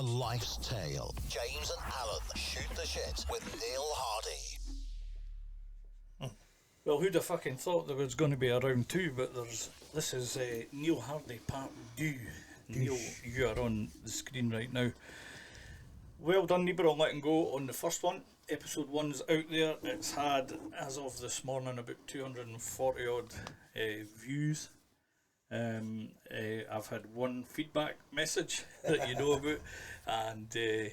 A life's tale. James and Alan shoot the shit with Neil Hardie. Well, who'd have fucking thought there was going to be a round two, but this is Neil Hardie part 2. Neil, you are on the screen right now. Well done, Neighbour, on letting go on the first one. Episode 1's out there. It's had, as of this morning, about 240 odd views. I've had one feedback message that you know about, and I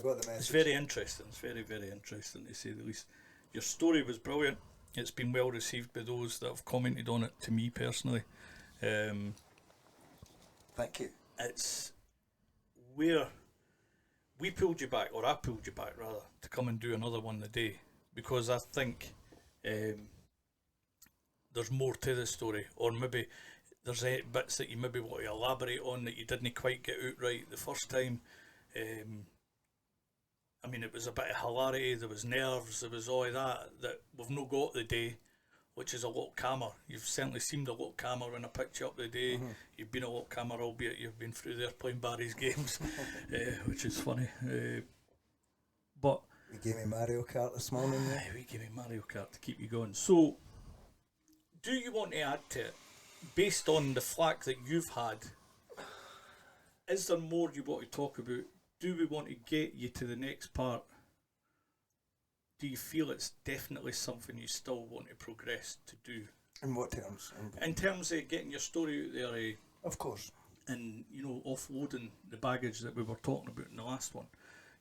got the message. It's very interesting. It's very, very interesting, to say the least. Your story was brilliant. It's been well received by those that have commented on it, to me personally. Thank you. It's where we pulled you back, or I pulled you back rather, to come and do another one today, because I think there's more to the story, or maybe there's bits that you maybe want to elaborate on that you didn't quite get out right the first time. I mean, it was a bit of hilarity, there was nerves, there was all of that we've not got today, which is a lot calmer. You've certainly seemed a lot calmer when I picked you up today. Mm-hmm. You've been a lot calmer, albeit you've been through there playing Barry's games, which is funny. But we gave me Mario Kart this morning. We gave me Mario Kart to keep you going. So, do you want to add to it, based on the flack that you've had? Is there more you want to talk about? Do we want to get you to the next part? Do you feel it's definitely something you still want to progress to do? In what terms? In terms of getting your story out there. Of course. And, you know, offloading the baggage that we were talking about in the last one.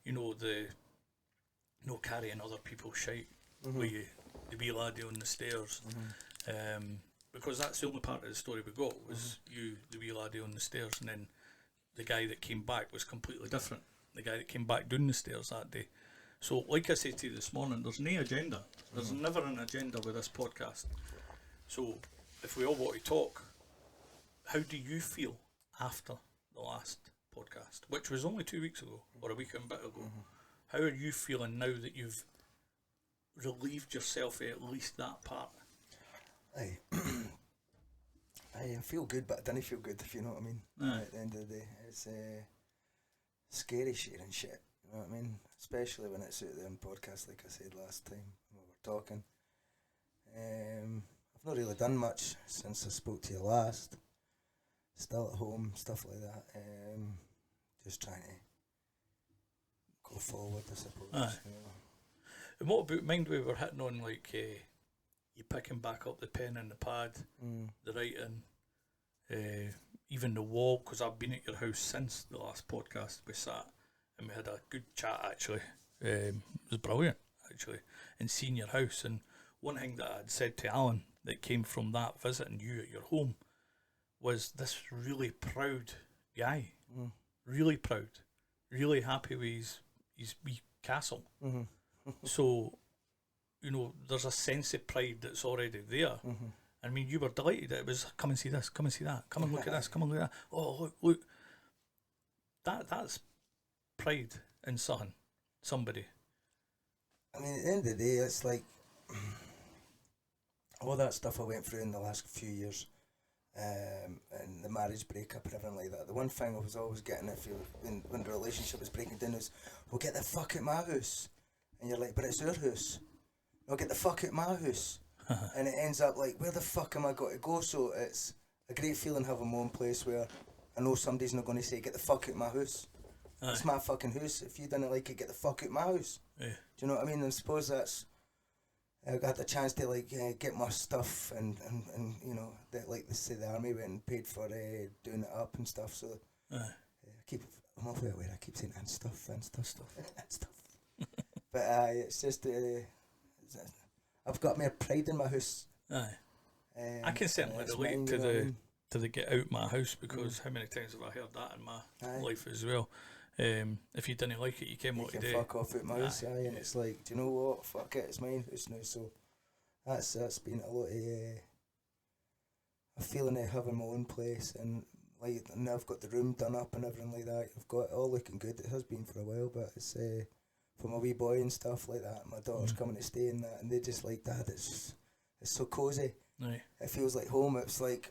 You know, carrying other people's shite. Mm-hmm. With you, the wee laddie on the stairs. Mm-hmm. Because that's the only part of the story we got, was you, the wee laddie on the stairs, and then the guy that came back was completely different. The guy that came back down the stairs that day. So, like I said to you this morning, there's no agenda. There's never an agenda with this podcast. So, if we all want to talk, how do you feel after the last podcast, which was only 2 weeks ago, or a week and a bit ago? Mm-hmm. How are you feeling now that you've relieved yourself of at least that part? I feel good, but I didn't feel good, if you know what I mean. At the end of the day, it's scary sharing shit, you know what I mean? Especially when it's out there on podcast, like I said last time when we were talking. I've not really done much since I spoke to you last. Still at home, stuff like that. Just trying to go forward, I suppose. You know. And what about mind we were hitting on, like, you picking back up the pen and the pad, the writing, even the wall, because I've been at your house since the last podcast. We sat and we had a good chat, actually. It was brilliant, actually, and seeing your house. And one thing that I'd said to Alan that came from that visiting you at your home was this really proud guy, really proud, really happy with his wee castle. Mm-hmm. So, you know, there's a sense of pride that's already there. Mm-hmm. I mean, you were delighted. It was, come and see this, come and see that, come and look at this, come and look at that. Oh, look. That's pride in somebody. I mean, at the end of the day, it's like all that stuff I went through in the last few years, and the marriage breakup and everything like that. The one thing I was always getting when the relationship was breaking down was, well, get the fuck out my house. And you're like, but it's our house. No, get the fuck out my house. And it ends up like, where the fuck am I got to go? So it's a great feeling having my own place where I know somebody's not going to say, get the fuck out my house. Aye. It's my fucking house. If you didn't like it, get the fuck out my house. Yeah. Do you know what I mean? And I suppose that's, I got the chance to like get my stuff and you know, like they say, the army went and paid for doing it up and stuff. So I'm awfully aware I keep saying and stuff. But it's just I've got more pride in my house. Aye. I can certainly relate to the get out my house, because how many times have I heard that in my life as well? If you didn't like it, you came what to do. Fuck off out my house, and it's like, do you know what? Fuck it, it's mine house now. So that's been a lot of a feeling of having my own place, and like now I've got the room done up and everything like that. I've got it all looking good. It has been for a while, but it's for my wee boy and stuff like that. My daughter's coming to stay in that, and they just like, Dad, it's so cosy. Aye. It feels like home. It's like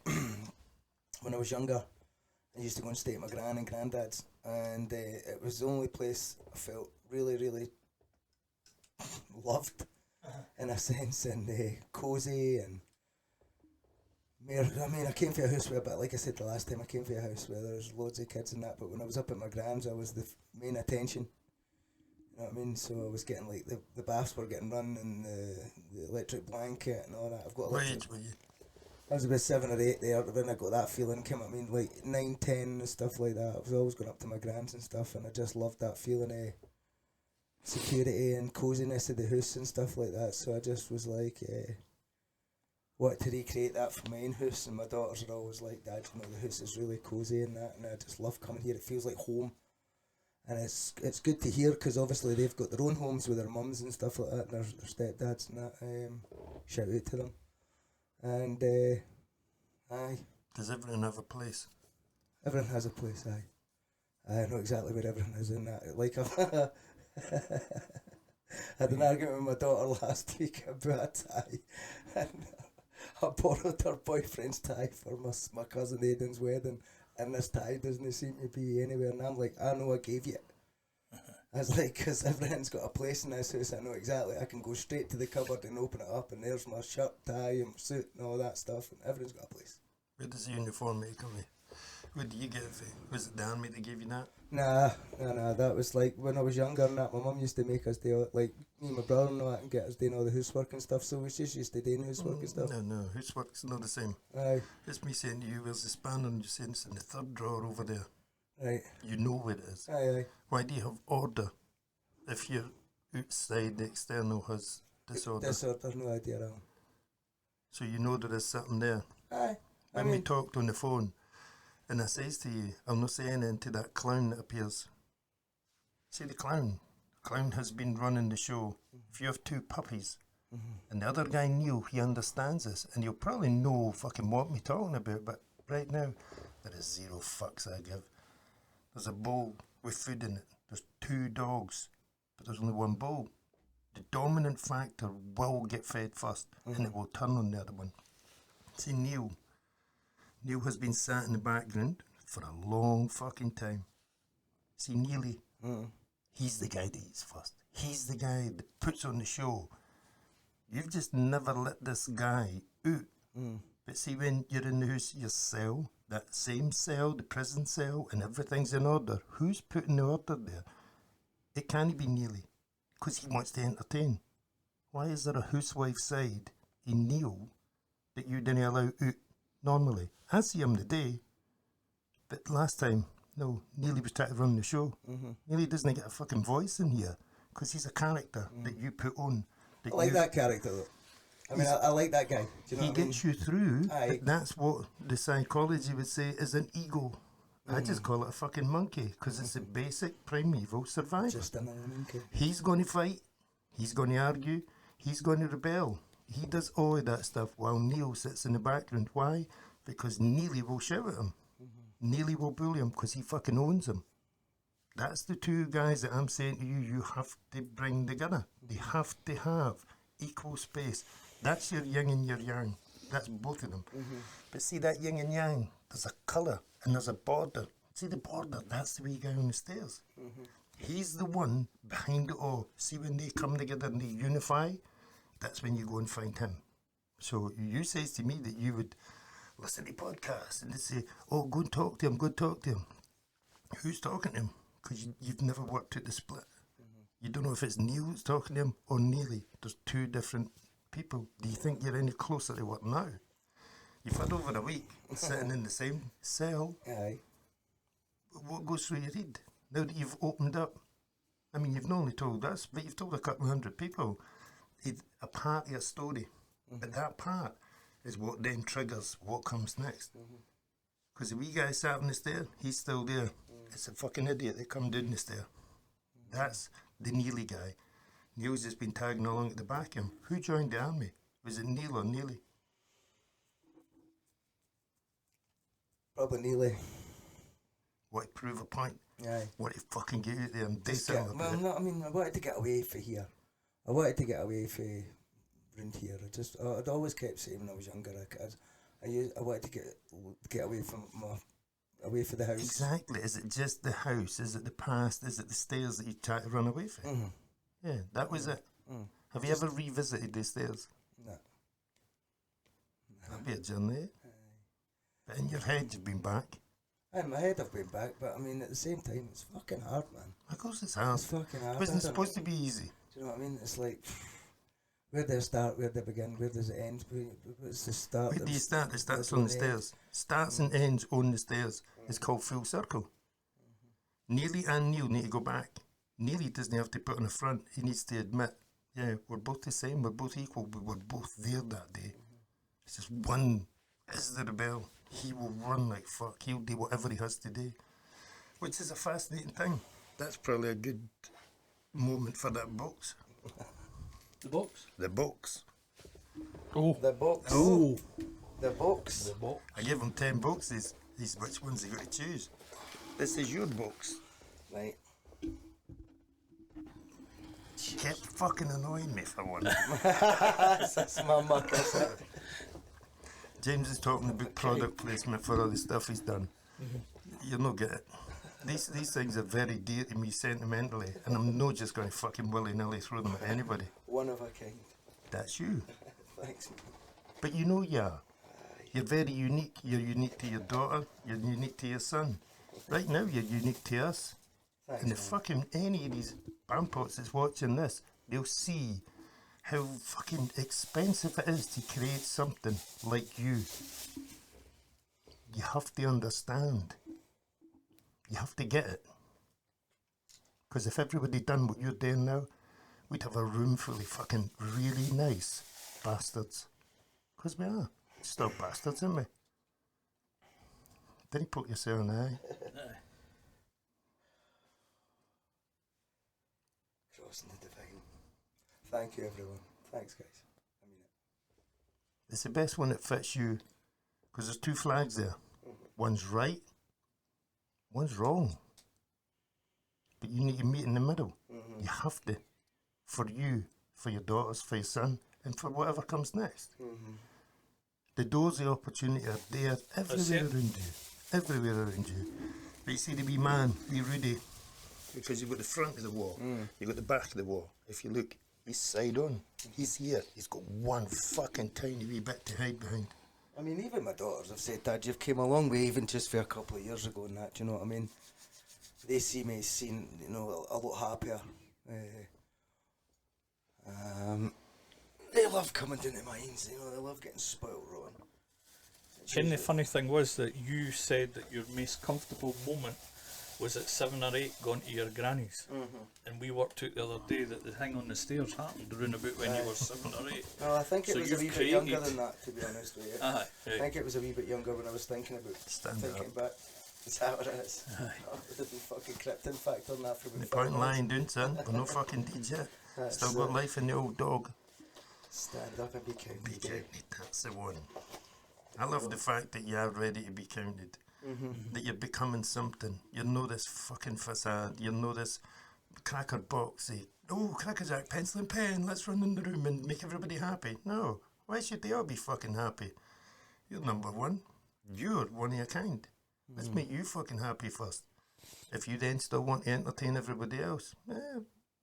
when I was younger, I used to go and stay at my gran and granddad's, and it was the only place I felt really, really loved, in a sense, and cosy and mere. I mean, I came from a house where, but like I said the last time, I came from a house where there was loads of kids and that. But when I was up at my gran's, I was the main attention. You know what I mean? So I was getting like the baths were getting run and the electric blanket and all that. I've got electric. What age were you? I was about 7 or 8 there when I got that feeling. Came, I mean, like 9, 10 and stuff like that. I was always going up to my grans and stuff, and I just loved that feeling of security and coziness of the house and stuff like that. So I just was like, wanted to recreate that for my own house. And my daughters are always like, Dad, you know, the house is really cozy and that, and I just love coming here. It feels like home, and it's good to hear, because obviously they've got their own homes with their mums and stuff like that, and their stepdads and that. Shout out to them. And aye. Does everyone have a place? Everyone has a place, aye. I know exactly where everyone is in that. Like, I've had an argument with my daughter last week about a tie, and I borrowed her boyfriend's tie for my cousin Aiden's wedding, and this tie doesn't seem to be anywhere, and I'm like, I know I gave you it. I was like, because everything's got a place in this house, I know exactly. I can go straight to the cupboard and open it up, and there's my shirt, tie, and my suit, and all that stuff, and everything's got a place. Where does the uniform make come from? Where do you get it from? Was it Dan mate that gave you that? Nah, that was like when I was younger and that. My mum used to make us do it, like me and my brother and all that, and get us doing all the housework and stuff, so we just used to do housework and stuff. No, housework's not the same. Aye. It's me saying to you, where's the spanner? And you're saying it's in the third drawer over there. Right. You know where it is. Aye. Why do you have order if you're outside the external has disorder? Disorder, no idea at all. So you know there is something there. Aye. When we talked on the phone, and I says to you, I'm not saying anything to that clown that appears. See the clown? The clown has been running the show. If you have 2 puppies, and the other guy Neil, he understands this, and he'll probably know fucking what me talking about, but right now, there is 0 fucks I give. There's a bowl with food in it. There's 2 dogs, but there's only 1 bowl. The dominant factor will get fed first, and it will turn on the other one. See, Neil has been sat in the background for a long fucking time. See, Neely, he's the guy that eats first. He's the guy that puts on the show. You've just never let this guy out. But see, when you're in the house, your cell, that same cell, the prison cell, and everything's in order, who's putting the order there? It can't be Neely, because he wants to entertain. Why is there a housewife side in Neil that you didn't allow out normally? I see him today, but last time, no, Neely was trying to run the show. Neely doesn't get a fucking voice in here, because he's a character that you put on. I like that character, though. I mean, I like that guy. Do you know he what I gets mean? you through, Aye. but that's what the psychology would say is an ego. I just call it a fucking monkey, because it's a basic primeval survivor. Just another monkey. He's going to fight, he's going to argue, he's going to rebel. He does all of that stuff while Neil sits in the background. Why? Because Neely will shout at him. Neely will bully him because he fucking owns him. That's the 2 guys that I'm saying to you, you have to bring together. They have to have equal space. That's your yin and your yang. That's both of them. But see that yin and yang, there's a colour and there's a border. See the border, that's the wee guy on the stairs. He's the one behind it all. See when they come together and they unify, that's when you go and find him. So you says to me that you would listen to podcasts and they say, oh, go and talk to him, go and talk to him. Who's talking to him? Because you've never worked out the split. You don't know if it's Neil that's talking to him or Neely. There's 2 different people. Do you think you're any closer to what now? You've had over a week sitting in the same cell. Aye. What goes through your head now that you've opened up? I mean, you've not only told us, but you've told a couple of 100 people a part of your story. But that part is what then triggers what comes next. Because the wee guy sat on the stair, he's still there. It's a fucking idiot that come down the stair. That's the Neely guy. Neil's just been tagging along at the back of him. Who joined the army? Was it Neil or Neely? Probably Neely. What, to prove a point? Aye. What, to fucking get out there and do Just something well, about it? no, I mean, I wanted to get away from here. I wanted to get away from round here. I'd always kept saying when I was younger, I wanted to get away from away from the house. Exactly. Is it just the house? Is it the past? Is it the stairs that you try to run away from? Mm-hmm. Yeah, that was it. Have you ever revisited the stairs? No. That'd be a journey. But in your head, you've been back. In my head I've been back, but I mean at the same time it's fucking hard, man. Of course it's hard. It's fucking hard. It wasn't I don't supposed know. to be easy. Do you know what I mean? It's like, where do they start, where do they begin, where does it end? What's the start? Where do you start? It starts There's on the no end. stairs. Starts and ends on the stairs. It's called full circle. Neely and Neil need to go back. Neely doesn't have to put on the front. He needs to admit, yeah, we're both the same, we're both equal, we were both there that day. It's just one is the rebel. He will run like fuck. He'll do whatever he has to do. Which is a fascinating thing. That's probably a good moment for that box. The box. The box. Oh. The box. Oh. The box. The box. I gave him 10 boxes. These which ones they got to choose. This is your box. Right. She kept fucking annoying me for one. That's my muck, is it? James is talking about product placement for all the stuff he's done. You'll not get it. These things are very dear to me sentimentally, and I'm not just going to fucking willy-nilly throw them at anybody. One of a kind. That's you. Thanks, man. But you know you are. You're very unique. You're unique to your daughter. You're unique to your son. Right now, you're unique to us. Thanks, And man. if fucking any of these bampots that's watching this, they'll see how fucking expensive it is to create something like you. You have to understand. You have to get it. Because if everybody done what you're doing now, we'd have a room full of fucking really nice bastards. Because we are. Still bastards, aren't we? Didn't poke yourself in the eye. Crossing the divine. Thank you, everyone. Thanks, guys. I mean it. It's the best one that fits you. Because there's two flags there. One's right, one's wrong. But you need to meet in the middle. You have to. For you, for your daughters, for your son, and for whatever comes next. The doors of opportunity are there everywhere it. around you. Everywhere around you. But you see the wee man, wee Rudy, because you've got the front of the wall, you've got the back of the wall. If you look, he's side on. He's here. He's got one fucking tiny wee bit to hide behind. I mean, even my daughters have said, Dad, you've came a long way, even just for a couple of years ago and that, do you know what I mean? They see me you know, a lot happier. They love coming down to mines, you know, they love getting spoiled rotten. And the funny thing was that you said that your most comfortable moment was at 7 or 8 going to your granny's. And we worked out the other day that the thing on the stairs happened round about when you were 7 or 8. Well, I think it So was a you've wee bit younger created- than that, to be honest with you. Aye, I right. think it was a wee bit younger when I was thinking about Stand thinking up. back. Is that what it is? There's a fucking krypton factor on that for The about point 5 in minutes. lying down, son. We're no fucking deeds yet. That's Still got it. life in the old dog. Stand up and be counted. Be counted, that's the one. I love the fact that you are ready to be counted. That you're becoming something. You know this fucking facade. You know this cracker boxy. Oh, crackerjack, pencil and pen. Let's run in the room and make everybody happy. No. Why should they all be fucking happy? You're number one. You're one of a kind. Let's make you fucking happy first. If you then still want to entertain everybody else,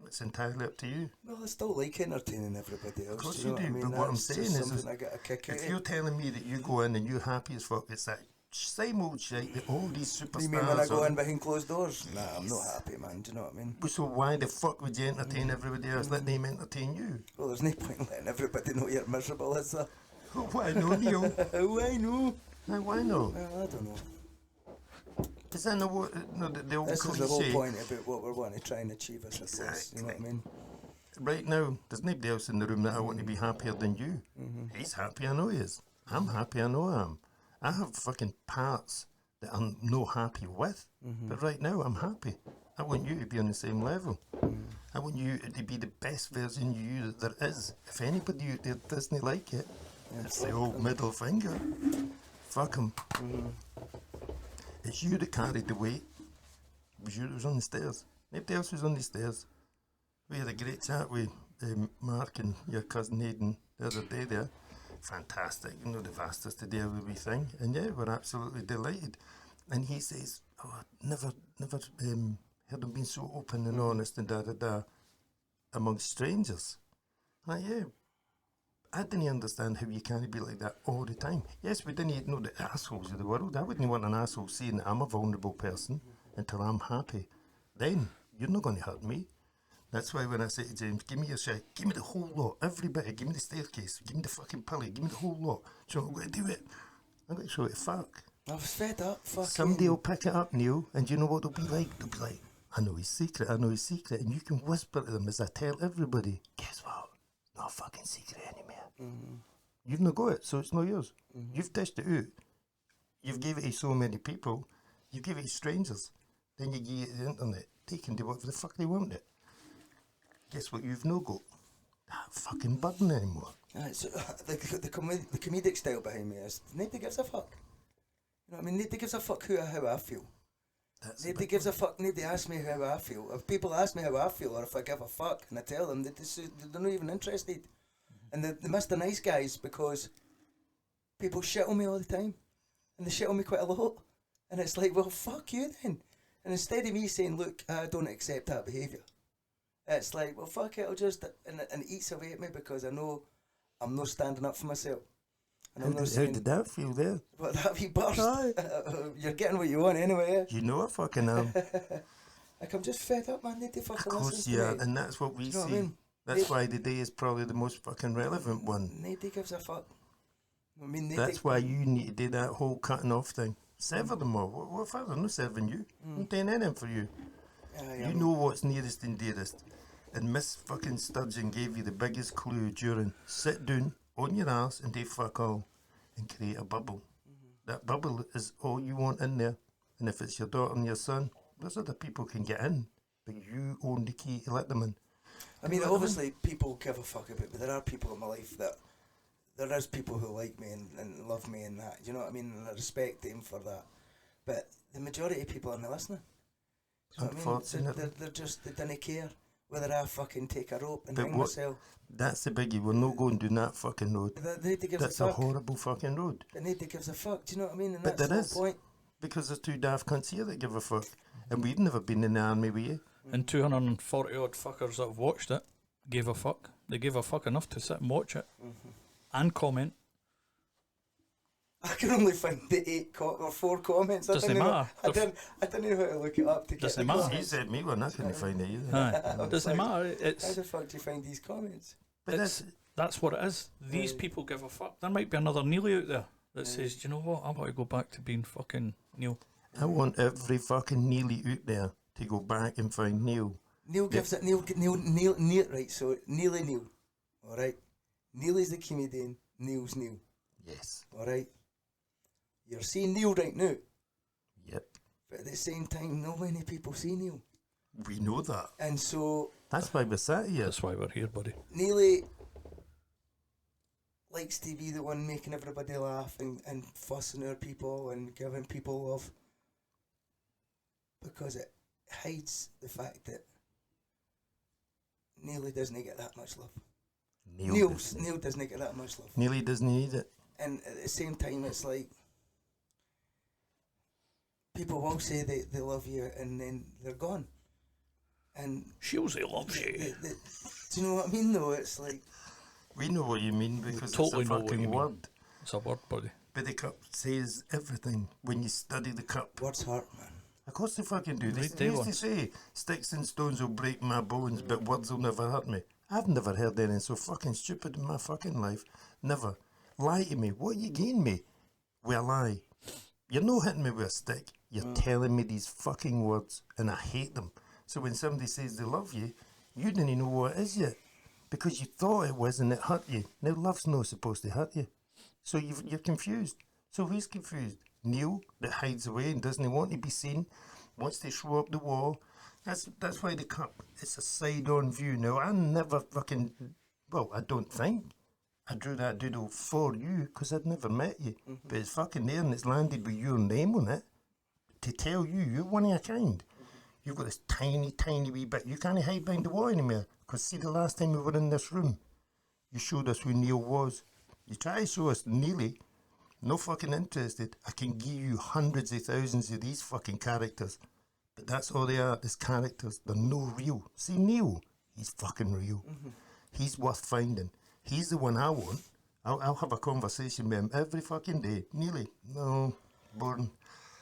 it's entirely up to you. Well, I still like entertaining everybody else. Of course you know you do, what I mean? but what I'm That's just saying is something I get a kick out if of. you're telling me that you go in and you're happy as fuck, it's that same old shit that all these superstars You mean when I go are. in behind closed doors? Nah, I'm not happy, man. Do you know what I mean? So why the fuck would you entertain everybody else? Let them entertain you. Well, there's no point in letting everybody know you're miserable, is there? Oh, why no, Neil? Oh, I know. Now, why no? Well, I don't know. Is that no, the old This is cliche? the whole point about what we're wanting to try and achieve, I suppose. You know what I mean? Right now, there's nobody else in the room that I want to be happier than you. He's happy, I know he is. I'm happy, I know I am. I have fucking parts that I'm not happy with, but right now I'm happy. I want you to be on the same level. I want you to be the best version of you that there is. If anybody out there doesn't like it, it's the old middle finger. Fuck 'em. It's you that carried the weight. It was you that was on the stairs. Nobody else was on the stairs. We had a great chat with Mark and your cousin Hayden the other day there. Fantastic. You know, they've asked us to do a wee thing. And yeah, we're absolutely delighted. And he says, oh, never heard him being so open and honest and da-da-da amongst strangers. Like, yeah, I didn't understand how you can't be like that all the time. Yes, we didn't know the assholes of the world. I wouldn't want an asshole saying that I'm a vulnerable person until I'm happy. Then you're not going to hurt me. That's why when I say to James, give me your shit, give me the whole lot, every bit, give me the staircase, give me the fucking pillow, give me the whole lot. So I'm going to do it. I'm going to show it fuck. I was fed up. Fucking. Somebody will pick it up, Neil, and you know what they'll be like? They'll be like, I know his secret, I know his secret. And you can whisper to them as I tell everybody, guess what? Not a fucking secret anymore. You've not got it, so it's not yours. You've dished it out. You've gave it to so many people. You give it to strangers. Then you give it to the internet. They can do whatever the fuck they want it. Guess what you've not got? That fucking burden anymore. So, the comedic style behind me is nobody gives a fuck. You know what I mean? Nobody gives a fuck how I feel. Nobody gives a fuck. Nobody asks me how I feel. If people ask me how I feel or if I give a fuck and I tell them, they're not even interested. And they miss the nice guys because people shit on me all the time. And they shit on me quite a lot. And it's like, well, fuck you then. And instead of me saying, look, I don't accept that behaviour, it's like, well, fuck it, I'll just... And it eats away at me because I know I'm not standing up for myself. And I'm not saying... How did that feel there? What, that wee burst? Aye. You're getting what you want anyway, You know I fucking am. Like, I'm just fed up, man. Need to fucking Of course, listen yeah, to me. and that's what we Do you know see. what I mean? That's why today is probably the most fucking relevant one. Nobody gives a fuck. I mean, That's why you need to do that whole cutting off thing. Sever them all. What if I'm not serving you? I'm doing anything for you. You know what's nearest and dearest. And Miss fucking Sturgeon gave you the biggest clue during sit down on your ass and do fuck all and create a bubble. That bubble is all you want in there. And if it's your daughter and your son, those other people can get in. But you own the key to let them in. I mean, obviously, people give a fuck about me. There are people in my life that... There is people who like me and love me and that. You know what I mean? And I respect them for that. But the majority of people aren't listening. You know what I mean? Unfortunately. They're just... They don't care whether I fucking take a rope and But hang myself. That's the biggie. We're not going down that fucking road. Nobody gives That's a a fuck. horrible fucking road. But nobody gives a fuck. Do you know what I mean? And But that's there the is. whole point. Because there's two daft cunts here that give a fuck. And we've never been in the army with you. And 240 odd fuckers that have watched it gave a fuck. They gave a fuck enough to sit and watch it and comment. I can only find the 4 comments. Doesn't matter. I didn't know how to look it up to get Doesn't the matter. You comments. said me one, I couldn't find it either. Aye. Doesn't matter. How It's the fuck do you find these comments? But that's what it is. These people give a fuck. There might be another Neely out there that says, do you know what? I want to go back to being fucking Neil. I want every fucking Neely out there to go back and find Neil. Neil gives it Neil, right, so Neil. Alright? Neil is the comedian, Neil's Neil. Yes. Alright? You're seeing Neil right now, Yep. but at the same time, not many people see Neil. We know that. And so, That's why we're sat here. That's why we're here, buddy. Neely likes to be the one making everybody laugh and fussing at people and giving people love. Because it hides the fact that Neely doesn't get that much love. Neil doesn't get that much love. Neely doesn't need it. And at the same time, it's like people will say they love you and then they're gone. And She'll say loves you. do you know what I mean though? It's like... We know what you mean because Totally it's know a what fucking you mean. word. It's a word, buddy. But the cup says everything when you study the cup. Words hurt, man. Of course they fucking do. They They used to want. say, sticks and stones will break my bones, but words will never hurt me. I've never heard anything so fucking stupid in my fucking life. Never. Lie to me. What you gain me? With a lie. You're not hitting me with a stick. You're telling me these fucking words, and I hate them. So when somebody says they love you, you didn't know what it is yet. Because you thought it was and it hurt you. Now love's not supposed to hurt you. So you're confused. So who's confused? Neil, that hides away and doesn't want to be seen, wants to show up the wall. That's why the cup, it's a side-on view. Now, I never fucking, well, I don't think. I drew that doodle for you because I'd never met you. But it's fucking there and it's landed with your name on it to tell you you're one of a kind. You've got this tiny, tiny wee bit. You can't hide behind the wall anymore. Because see, the last time we were in this room, you showed us who Neil was. You try to show us Neely. no fucking interested. I can give you hundreds of thousands of these fucking characters, but that's all they are, is characters. They're no real. See, Neil, he's fucking real. He's worth finding. He's the one I want. I'll have a conversation with him every fucking day. Nearly. No, boring.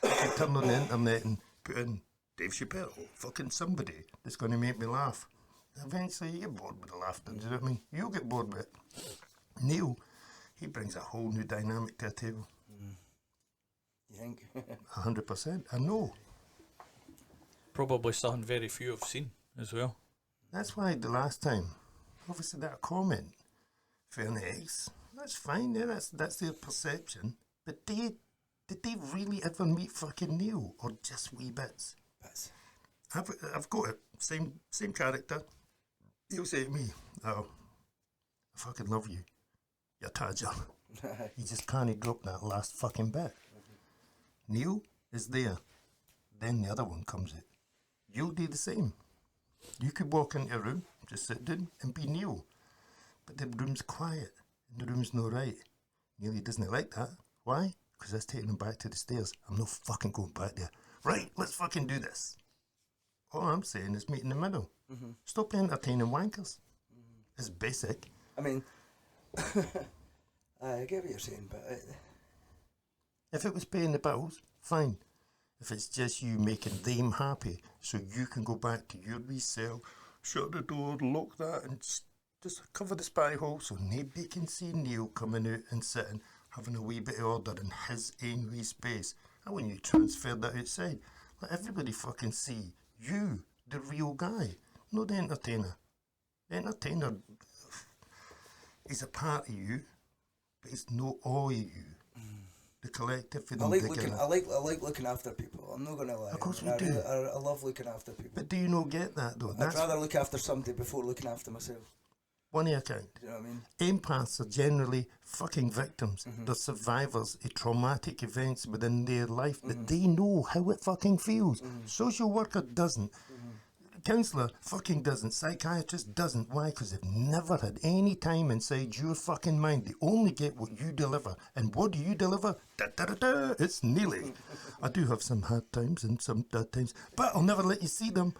I can turn on the internet and put in Dave Chappelle, fucking somebody that's going to make me laugh. Eventually you get bored with the laughter, do you know what I mean? You'll get bored with it. Neil, he brings a whole new dynamic to the table. You think? 100%. I know. Probably something very few have seen as well. That's why the last time, obviously that comment for an ex, that's fine, yeah, that's their perception. But did they really ever meet fucking Neil, or just wee bits? Bits. I've got it. Same character. He'll say to me, "Oh, I fucking love you. You're Taja." You just can't drop that last fucking bit. Neil is there. Then the other one comes out. You'll do the same. You could walk into a room, just sit down and be Neil. But the room's quiet and the room's no right. Neil, he doesn't like that. Why? Because that's taking him back to the stairs. I'm not fucking going back there. Right, let's fucking do this. All I'm saying is meet in the middle. Stop entertaining wankers. It's basic. I mean, I get what you're saying, but If it was paying the bills, fine. If it's just you making them happy so you can go back to your wee cell, shut the door, lock that, and just cover the spy hole so nobody can see Neil coming out and sitting, having a wee bit of order in his own wee space. And when you transfer that outside, let everybody fucking see you, the real guy, not the entertainer. The entertainer is a part of you, but it's not all of you. The collective and I like together. I like looking after people. I'm not gonna lie. Of course I mean, we do. I love looking after people. But do you not get that though? I'd That's rather look after somebody before looking after myself. one account. Do you know what I mean? Empaths are generally fucking victims. They're survivors of traumatic events within their life, but they know how it fucking feels. Social worker doesn't. Counsellor fucking doesn't. Psychiatrist doesn't. Why? Because they've never had any time inside your fucking mind. They only get what you deliver. And what do you deliver? Da da da da. It's Neely. I do have some hard times and some bad times, but I'll never let you see them.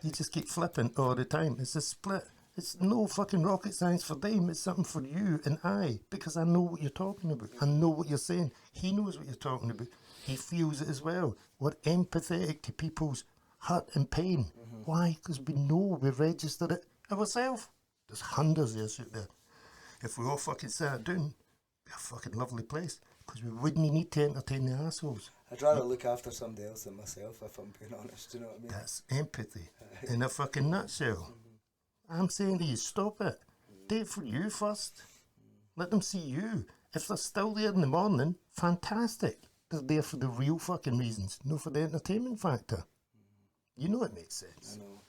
You just keep flipping all the time. It's a split. It's no fucking rocket science for them. It's something for you and I, because I know what you're talking about. I know what you're saying. He knows what you're talking about. He feels it as well. We're empathetic to people's hurt and pain. Why? Because we know we registered it ourselves. There's hundreds of us out there. If we all fucking sat down, it'd be a fucking lovely place, because we wouldn't need to entertain the assholes. I'd rather look after somebody else than myself, if I'm being honest. Do you know what I mean? That's empathy in a fucking nutshell. I'm saying to you, stop it. Do it for you first. Let them see you. If they're still there in the morning, fantastic. They're there for the real fucking reasons, not for the entertainment factor. You know it makes sense. I know.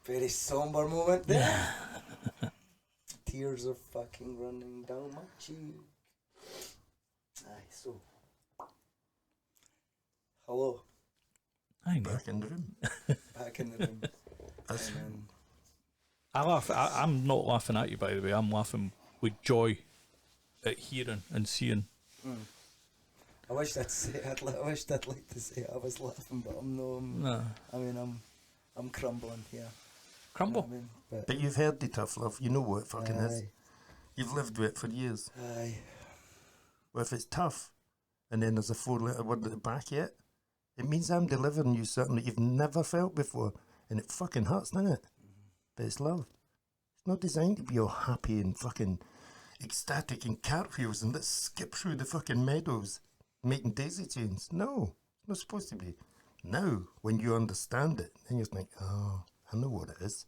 Very somber moment there. Tears are fucking running down my cheek. Aye, so. Hello. I know. Back in the room. Back in the room. That's- And, I laugh. I'm not laughing at you, by the way. I'm laughing with joy at hearing and seeing. I wished I'd say. I wished I'd like to say I was laughing, but I'm no. No. I mean, I'm crumbling here. Crumble. You know what I mean? But you've heard the tough love. You know what it fucking is. Aye. You've lived with it for years. Aye. Well, if it's tough, and then there's a 4-letter word at the back yet, it means I'm delivering you something that you've never felt before. And it fucking hurts, doesn't it? But it's love. It's not designed to be all happy and fucking ecstatic and cartwheels and let's skip through the fucking meadows making daisy chains. No, it's not supposed to be. Now, when you understand it, then you think, oh, I know what it is.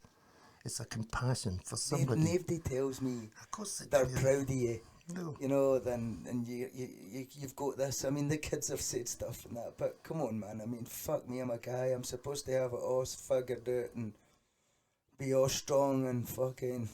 It's a compassion for somebody. Nobody tells me Of course it they're is. proud of you. No. You know, then and you've got this. I mean, the kids have said stuff and that, but come on, man. I mean, fuck me, I'm a guy. I'm supposed to have it all figured out and be all strong and fucking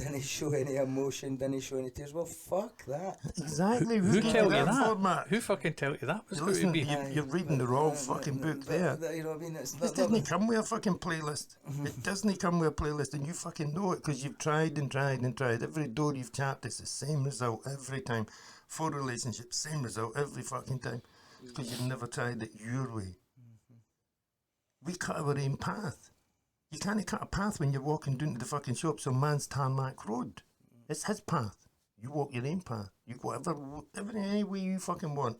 didn't show any emotion, didn't show any tears. Well, fuck that. Exactly. Who gave tell you that that? format? Who fucking tell you that was You how it listen, would be? you're reading the wrong fucking book there. You know what I mean? It's This not, doesn't come with a fucking playlist. It doesn't come with a playlist, and you fucking know it because you've tried and tried and tried. Every door you've tapped, it's the same result every time. For relationships, same result every fucking time. It's because you've never tried it your way. We cut our own path. You can't cut a path when you're walking down to the fucking shops on man's tarmac road. It's his path. You walk your own path. You go whatever any way you fucking want.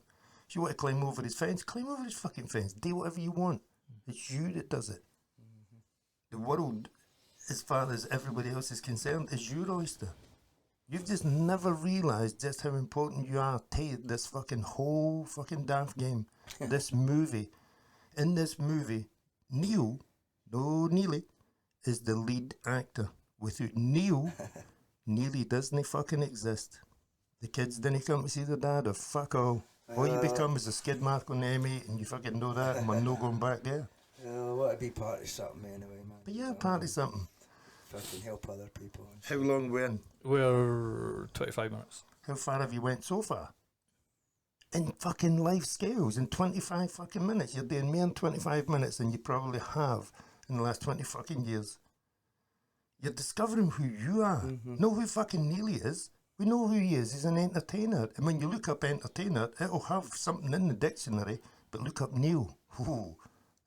If you want to climb over his fence, climb over his fucking fence. Do whatever you want. It's you that does it. The world, as far as everybody else is concerned, is your oyster. You've just never realised just how important you are to this fucking whole fucking daft game. This movie. In this movie, Neil, no Neely, is the lead actor. Without Neil, Neely doesn't fucking exist. The kids didn't come to see their dad, or fuck all. All you become is a skid mark on the M8, and you fucking know that, and we're no going back there. I want to be part of something anyway, man. But yeah, part of something. Fucking help other people. And How long we in? We're 25 minutes. How far have you went so far? In fucking life scales, in 25 fucking minutes. You're doing more than 25 minutes than you probably have in the last 20 fucking years. You're discovering who you are. Know who fucking Neely is. We know who he is. He's an entertainer. And when you look up entertainer, it'll have something in the dictionary. But look up Neil. Ooh,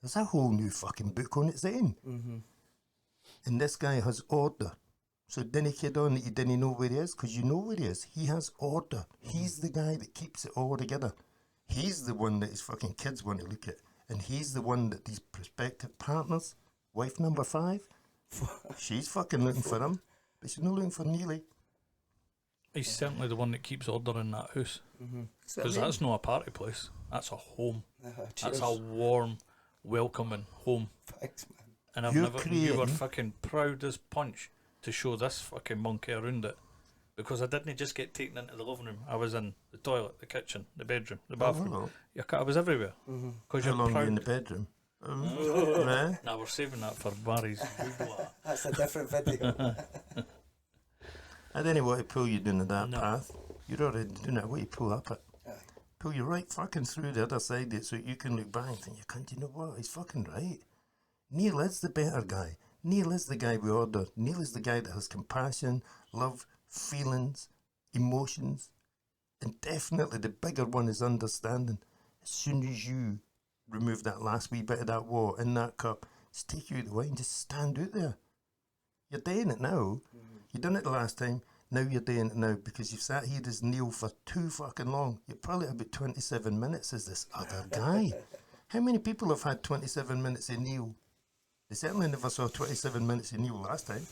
there's a whole new fucking book on its own. And this guy has order. So didn't kid on that you didn't know where he is, because you know where he is. He has order. He's the guy that keeps it all together. He's the one that his fucking kids want to look at. And he's the one that these prospective partners, wife number 5, she's fucking looking for him, but she's not looking for Neely. He's certainly the one that keeps order in that house. Because that's not a party place. That's a home. That's a warm, welcoming home. thanks, man. And I've You're never, you were creating- fucking proud as punch to show this fucking monkey around it. Because I didn't just get taken into the living room. I was in the toilet, the kitchen, the bedroom, the bathroom. hello. I was everywhere. Because How you're long were you proud. in the bedroom? Right? Now we're saving that for Barry's boudoir. That's a different video. I didn't want to pull you down that No. path. You're already doing it. What you pull up it? Aye. Pull you right fucking through the other side of it so you can look back and think, you can't, you know what? He's fucking right. Neil is the better guy. Neil is the guy we order. Neil is the guy that has compassion, love, feelings, emotions, and definitely the bigger one is understanding. As soon as you remove that last wee bit of that water in that cup, just take you out of the way and just stand out there. You're doing it now. You done it the last time. Now you're doing it now because you've sat here as Neil for too fucking long. You're probably about 27 minutes as this other guy. How many people have had 27 minutes of Neil? They certainly never saw 27 minutes of Neil last time.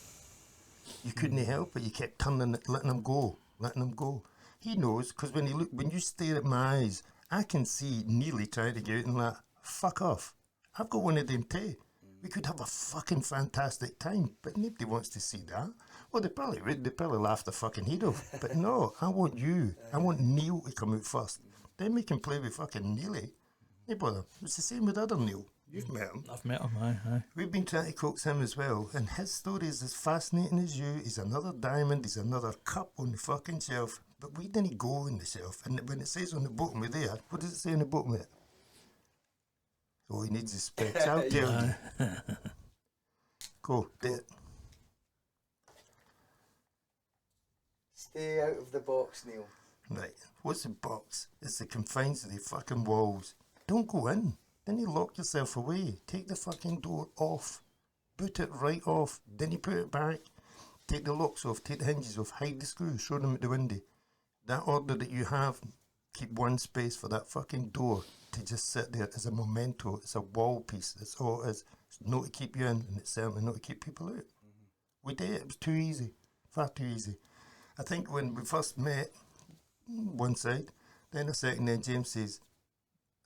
You couldn't help it. You kept turning it, letting him go, letting him go. He knows because when you stare at my eyes, I can see Neely trying to get out and like, fuck off. I've got one of them too. We could have a fucking fantastic time, but nobody wants to see that. Well, they probably would. They probably laugh the fucking head off. But no, I want you. I want Neil to come out first. Then we can play with fucking Neely. Hey, brother, it's the same with other Neil. You've met him. I've met him, aye. We've been trying to coax him as well, and his story is as fascinating as you. He's another diamond, he's another cup on the fucking shelf, but we didn't go on the shelf. And when it says on the bottom of there, what does it say on the bottom of it? Oh, he needs his specs. I'll tell you. Go, do it. Stay out of the box, Neil. Right, what's the box? It's the confines of the fucking walls. Don't go in. Then you lock yourself away. Take the fucking door off. Boot it right off. Then you put it back. Take the locks off. Take the hinges off. Hide the screws. Throw them at the window. That order that you have, keep one space for that fucking door to just sit there as a memento. It's a wall piece. That's all it is. It's not to keep you in, and it's certainly not to keep people out. We did it. It was too easy. Far too easy. I think when we first met, one side, then a second, then James says,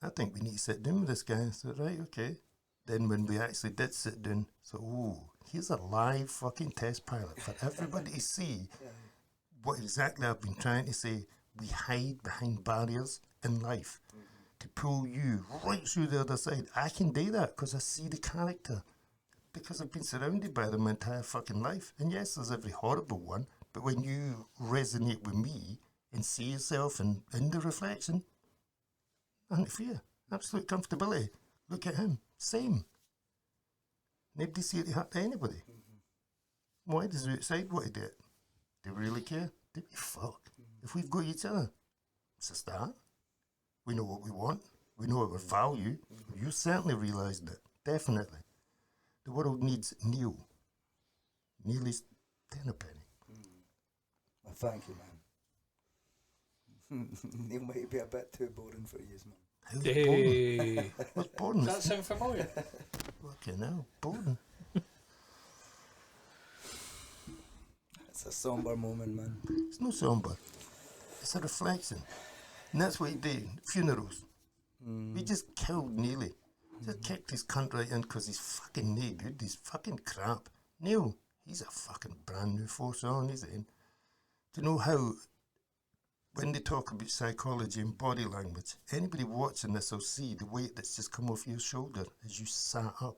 I think we need to sit down with this guy. I said, right, okay. Then when we actually did sit down, so, ooh, here's a live fucking test pilot for everybody to see what exactly I've been trying to say. We hide behind barriers in life to pull you right through the other side. I can do that because I see the character. because I've been surrounded by them my entire fucking life. And yes, there's every horrible one, but when you resonate with me and see yourself in the reflection, nothing to fear. Absolute comfortability. Look at him. Same. Nobody's here to hurt anybody. Why does the outside want to do it? Do we really care? Do we fuck? If we've got each other, it's a start. We know what we want. We know our value. You certainly realised it. Definitely. The world needs Neil. Neil is 10 a penny. Well, thank you, man. Neil might be a bit too boring for you, man. How's it boring? Hey. What's boring? Does that sound familiar? Fucking hell, boring. It's a somber moment, man. It's no somber. It's a reflection. And that's what he did. Funerals. He just killed Neely. Just kicked his cunt right in because he's fucking Neil, dude. He's fucking crap. Neil, he's a fucking brand new force on, isn't he? Do you know how, when they talk about psychology and body language, anybody watching this will see the weight that's just come off your shoulder as you sat up.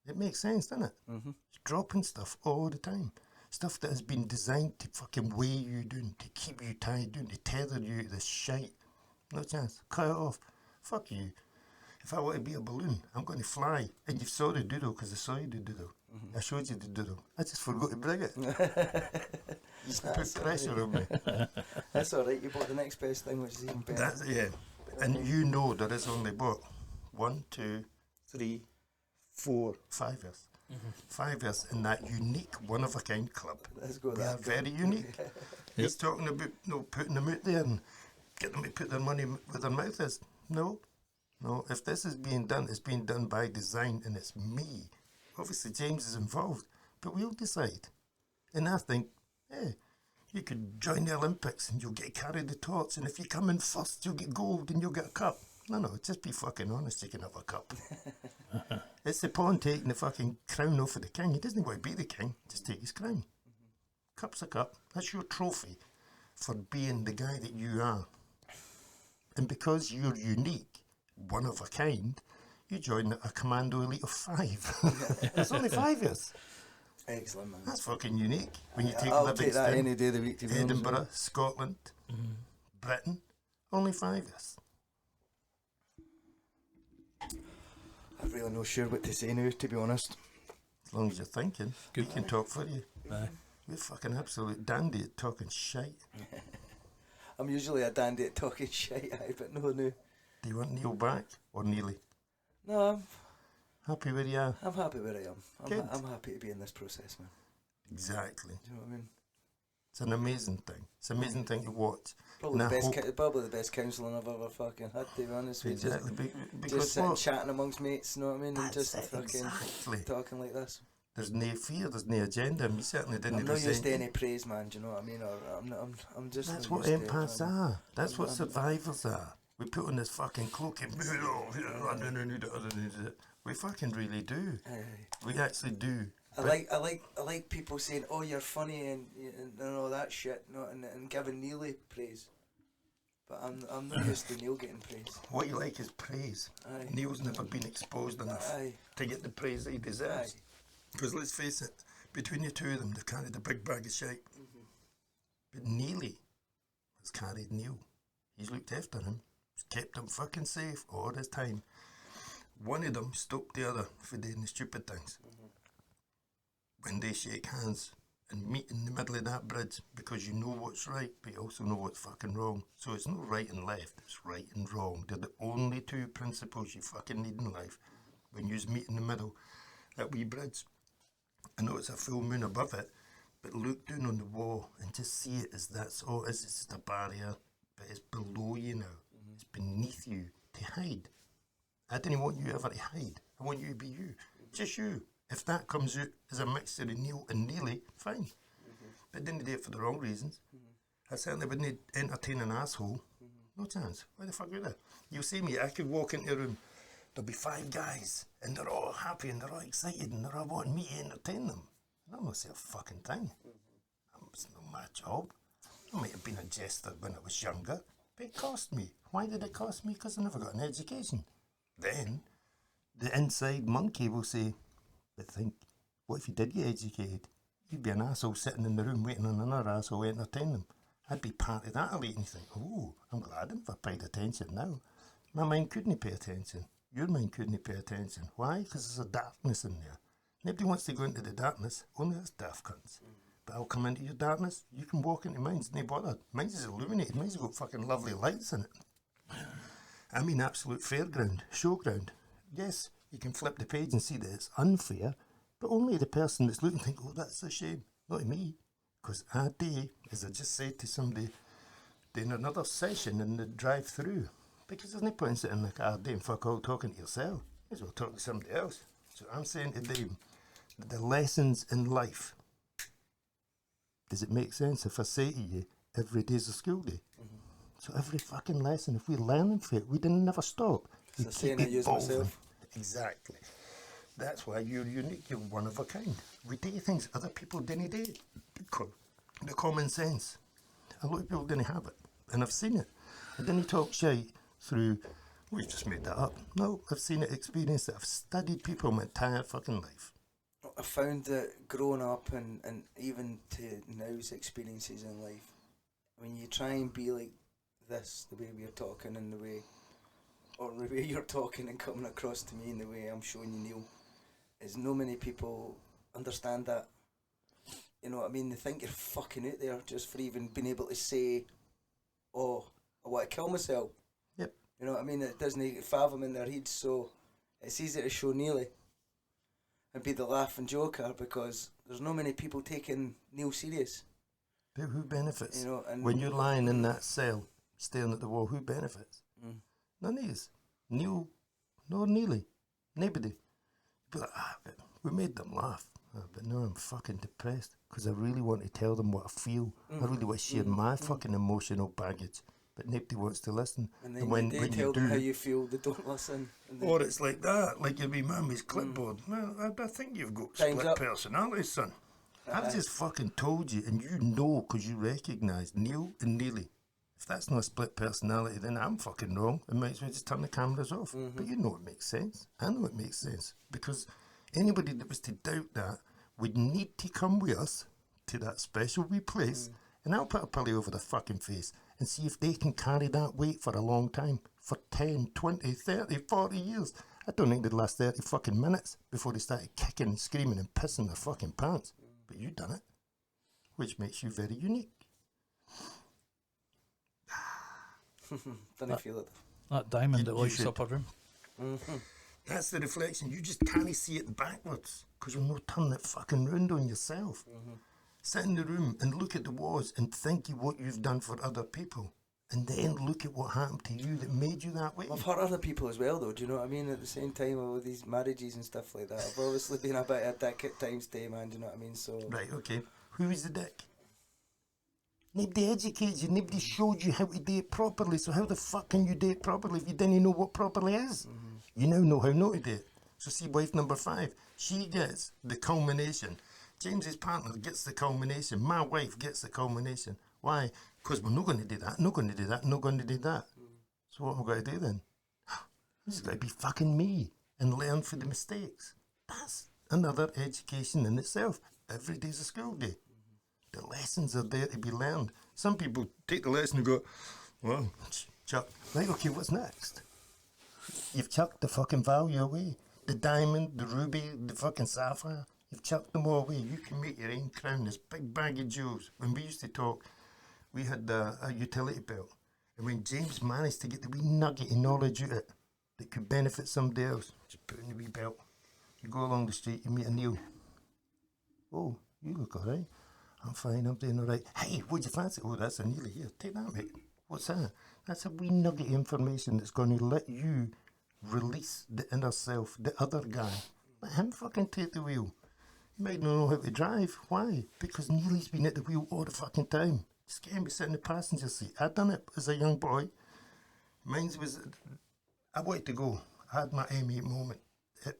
It makes sense, doesn't it? You're dropping stuff all the time. Stuff that has been designed to fucking weigh you down, to keep you tied down, to tether you to this shite. No chance. Cut it off. Fuck you. If I want to be a balloon, I'm going to fly. And you saw the doodle because I saw you do doodle. I showed you the doodle. I just forgot to bring it. You put pressure on me. That's alright, you bought the next best thing, which is even better. That's, yeah. And you know there is only what? 1, 2, 3, 4, 5 years. 5 years in that unique one-of-a-kind club. Let's go We are that. very unique. He's talking about putting them out there and get them to put their money where their mouth is. No. If this is being done, it's being done by design and it's me. Obviously James is involved, but we'll decide. And I think, hey, you could join the Olympics and you'll get carried the torch, and if you come in first, you'll get gold and you'll get a cup. No, just be fucking honest, you can have a cup. It's the pawn taking the fucking crown off of the king. He doesn't want to be the king, just take his crown. Cup's a cup. That's your trophy for being the guy that you are. And because you're unique, one of a kind, you join a Commando Elite of 5. It's only 5 years. Excellent, man. That's fucking unique. When you take I'll take that Livingston, any day of the week, to be honest. Edinburgh, Scotland, Britain, only 5 years. I'm really not sure what to say now, to be honest. As long as you're thinking, we can talk for you. Aye. We're fucking absolute dandy at talking shite. I'm usually a dandy at talking shit, but no. Do you want Neil back or Neely? No, Happy where you are? I'm happy where I am. Good. I'm happy to be in this process, man. Exactly. Do you know what I mean? It's an amazing thing. It's an amazing thing to watch. Probably And the I best, hope- probably the best counselling I've ever fucking had, to be honest with you. Exactly. Just Because sitting what? chatting amongst mates, you know what I mean? And That's just it, fucking exactly. talking like this. There's no fear, there's no agenda, and we certainly didn't I'm not used resent to it. any praise, man, do you know what I mean? Or I'm just That's not what used to it, empaths man. are. That's what I'm- survivors are. We put on this fucking cloak and we fucking really do. Aye. We actually do. I But like people saying, "Oh, you're funny," and all that shit, you know, and giving Neely praise. But I'm not used to Neil getting praise. what you like is praise. Aye. Neil's never been exposed enough Aye. to get the praise that he deserves. Aye. Because let's face it, between the two of them, they've carried a big bag of shite. But Neely has carried Neil. He's looked after him. He's kept him fucking safe all this time. One of them stopped the other for doing the stupid things. When they shake hands and meet in the middle of that bridge, because you know what's right, but you also know what's fucking wrong. So it's not right and left, it's right and wrong. They're the only two principles you fucking need in life. When you meet in the middle, that wee bridge. I know it's a full moon above it, but look down on the wall and just see it as that's all it is. It's just a barrier, but it's below you now. It's beneath you to hide. I didn't want you ever to hide. I want you to be you. Just you. If that comes out as a mixture of Neil and Neely, fine. But didn't do it for the wrong reasons. I certainly wouldn't entertain an asshole. No chance. Why the fuck would I? You'll see me, I could walk into a room, there'll be 5 guys, and they're all happy and they're all excited and they're all wanting me to entertain them. And I'm not saying a fucking thing. It's not my job. I might have been a jester when I was younger, but it cost me. Why did it cost me? Because I never got an education. Then, the inside monkey will say, but think, what if you did get educated? You'd be an asshole sitting in the room waiting on another asshole to entertain them. I'd be part of that elite, and you think, oh, I'm glad if I paid attention now. My mind couldn't pay attention. Your mind couldn't pay attention. Why? Because there's a darkness in there. Nobody wants to go into the darkness, only us daft cunts. But I'll come into your darkness, you can walk into mine, it's no bother. Mine's is illuminated, mine's got fucking lovely lights in it. I mean absolute fairground, showground. Yes, you can flip the page and see that it's unfair, but only the person that's looking think, oh, that's a shame. Not to me. Because I do, as I just said to somebody, doing another session in the drive-through. Because there's no point in sitting in the car doing fuck all talking to yourself. You as well talk to somebody else. So I'm saying to them, that the lessons in life, does it make sense if I say to you, every day's a school day? Mm-hmm. So every fucking lesson, if we're learning for it, we didn't never stop. It's the saying I use myself. Exactly. That's why you're unique, you're one of a kind. We do things other people didn't do. Because the common sense. A lot of people didn't have it. And I've seen it. I didn't talk shit through, well, you just made that up. No, I've seen it, experienced it. I've studied people my entire fucking life. I found that growing up and even to now's experiences in life, when you try and be like this, the way we're talking and the way you're talking and coming across to me and the way I'm showing you, Neil, is no many people understand that. You know what I mean? They think you're fucking out there just for even being able to say, oh, I want to kill myself. Yep. You know what I mean? It doesn't fathom in their heads, so it's easy to show Neely and be the laughing joker because there's no many people taking Neil serious. But who benefits? You know, and when you're lying in that cell, staring at the wall, who benefits? None of us. Neil, nor Neely. Nobody. Be like, we made them laugh. But now I'm fucking depressed because I really want to tell them what I feel. I really want to share my fucking emotional baggage. But nobody wants to listen. And then when you tell them how you feel, they don't listen. Or it's like that, like you'll be mummy's clipboard. Well, I think you've got split personality, son. I've just fucking told you, and you know because you recognise Neil and Neely. If that's not a split personality, then I'm fucking wrong. I might as well just turn the cameras off. But you know it makes sense. I know it makes sense. Because anybody that was to doubt that would need to come with us to that special wee place, and I'll put a pilly over their fucking face and see if they can carry that weight for a long time, for 10, 20, 30, 40 years. I don't think they'd last 30 fucking minutes before they started kicking, screaming and pissing their fucking pants. But you done it, which makes you very unique. Don't feel it. That diamond that lights up a room. That's the reflection. You just can't see it backwards because you'll not turn it fucking round on yourself. Sit in the room and look at the walls and think of what you've done for other people. And then look at what happened to you that made you that way. I've hurt other people as well, though. Do you know what I mean? At the same time, with these marriages and stuff like that, I've obviously been a bit of a dick at times, too, man. Do you know what I mean? So right, okay. Who is the dick? Nobody educated you. Nobody showed you how to do it properly. So how the fuck can you do it properly if you didn't know what properly is? You now know how not to do it. So see wife number 5. She gets the culmination. James's partner gets the culmination. My wife gets the culmination. Why? Because we're not going to do that, not going to do that, not going to do that. So what am I going to do then? This is going to be fucking me and learn from the mistakes. That's another education in itself. Every day's a school day. The lessons are there to be learned. Some people take the lesson and go, well, chuck. Right, okay, what's next? You've chucked the fucking value away. The diamond, the ruby, the fucking sapphire. You've chucked them all away. You can make your own crown, this big bag of jewels. When we used to talk, we had a utility belt. And when James managed to get the wee nugget of knowledge out of it that could benefit somebody else, just put in the wee belt. You go along the street, you meet a Neil. Oh, you look all right. I'm fine, I'm doing all right. Hey, what'd you fancy? Oh, that's a Neil here. Take that, mate. What's that? That's a wee nugget of information that's going to let you release the inner self, the other guy. Let him fucking take the wheel. You might not know how to drive. Why? Because Neely's been at the wheel all the fucking time. Just get him to sit in the passenger seat. I'd done it as a young boy. Mine was, I wanted to go. I had my M8 moment. It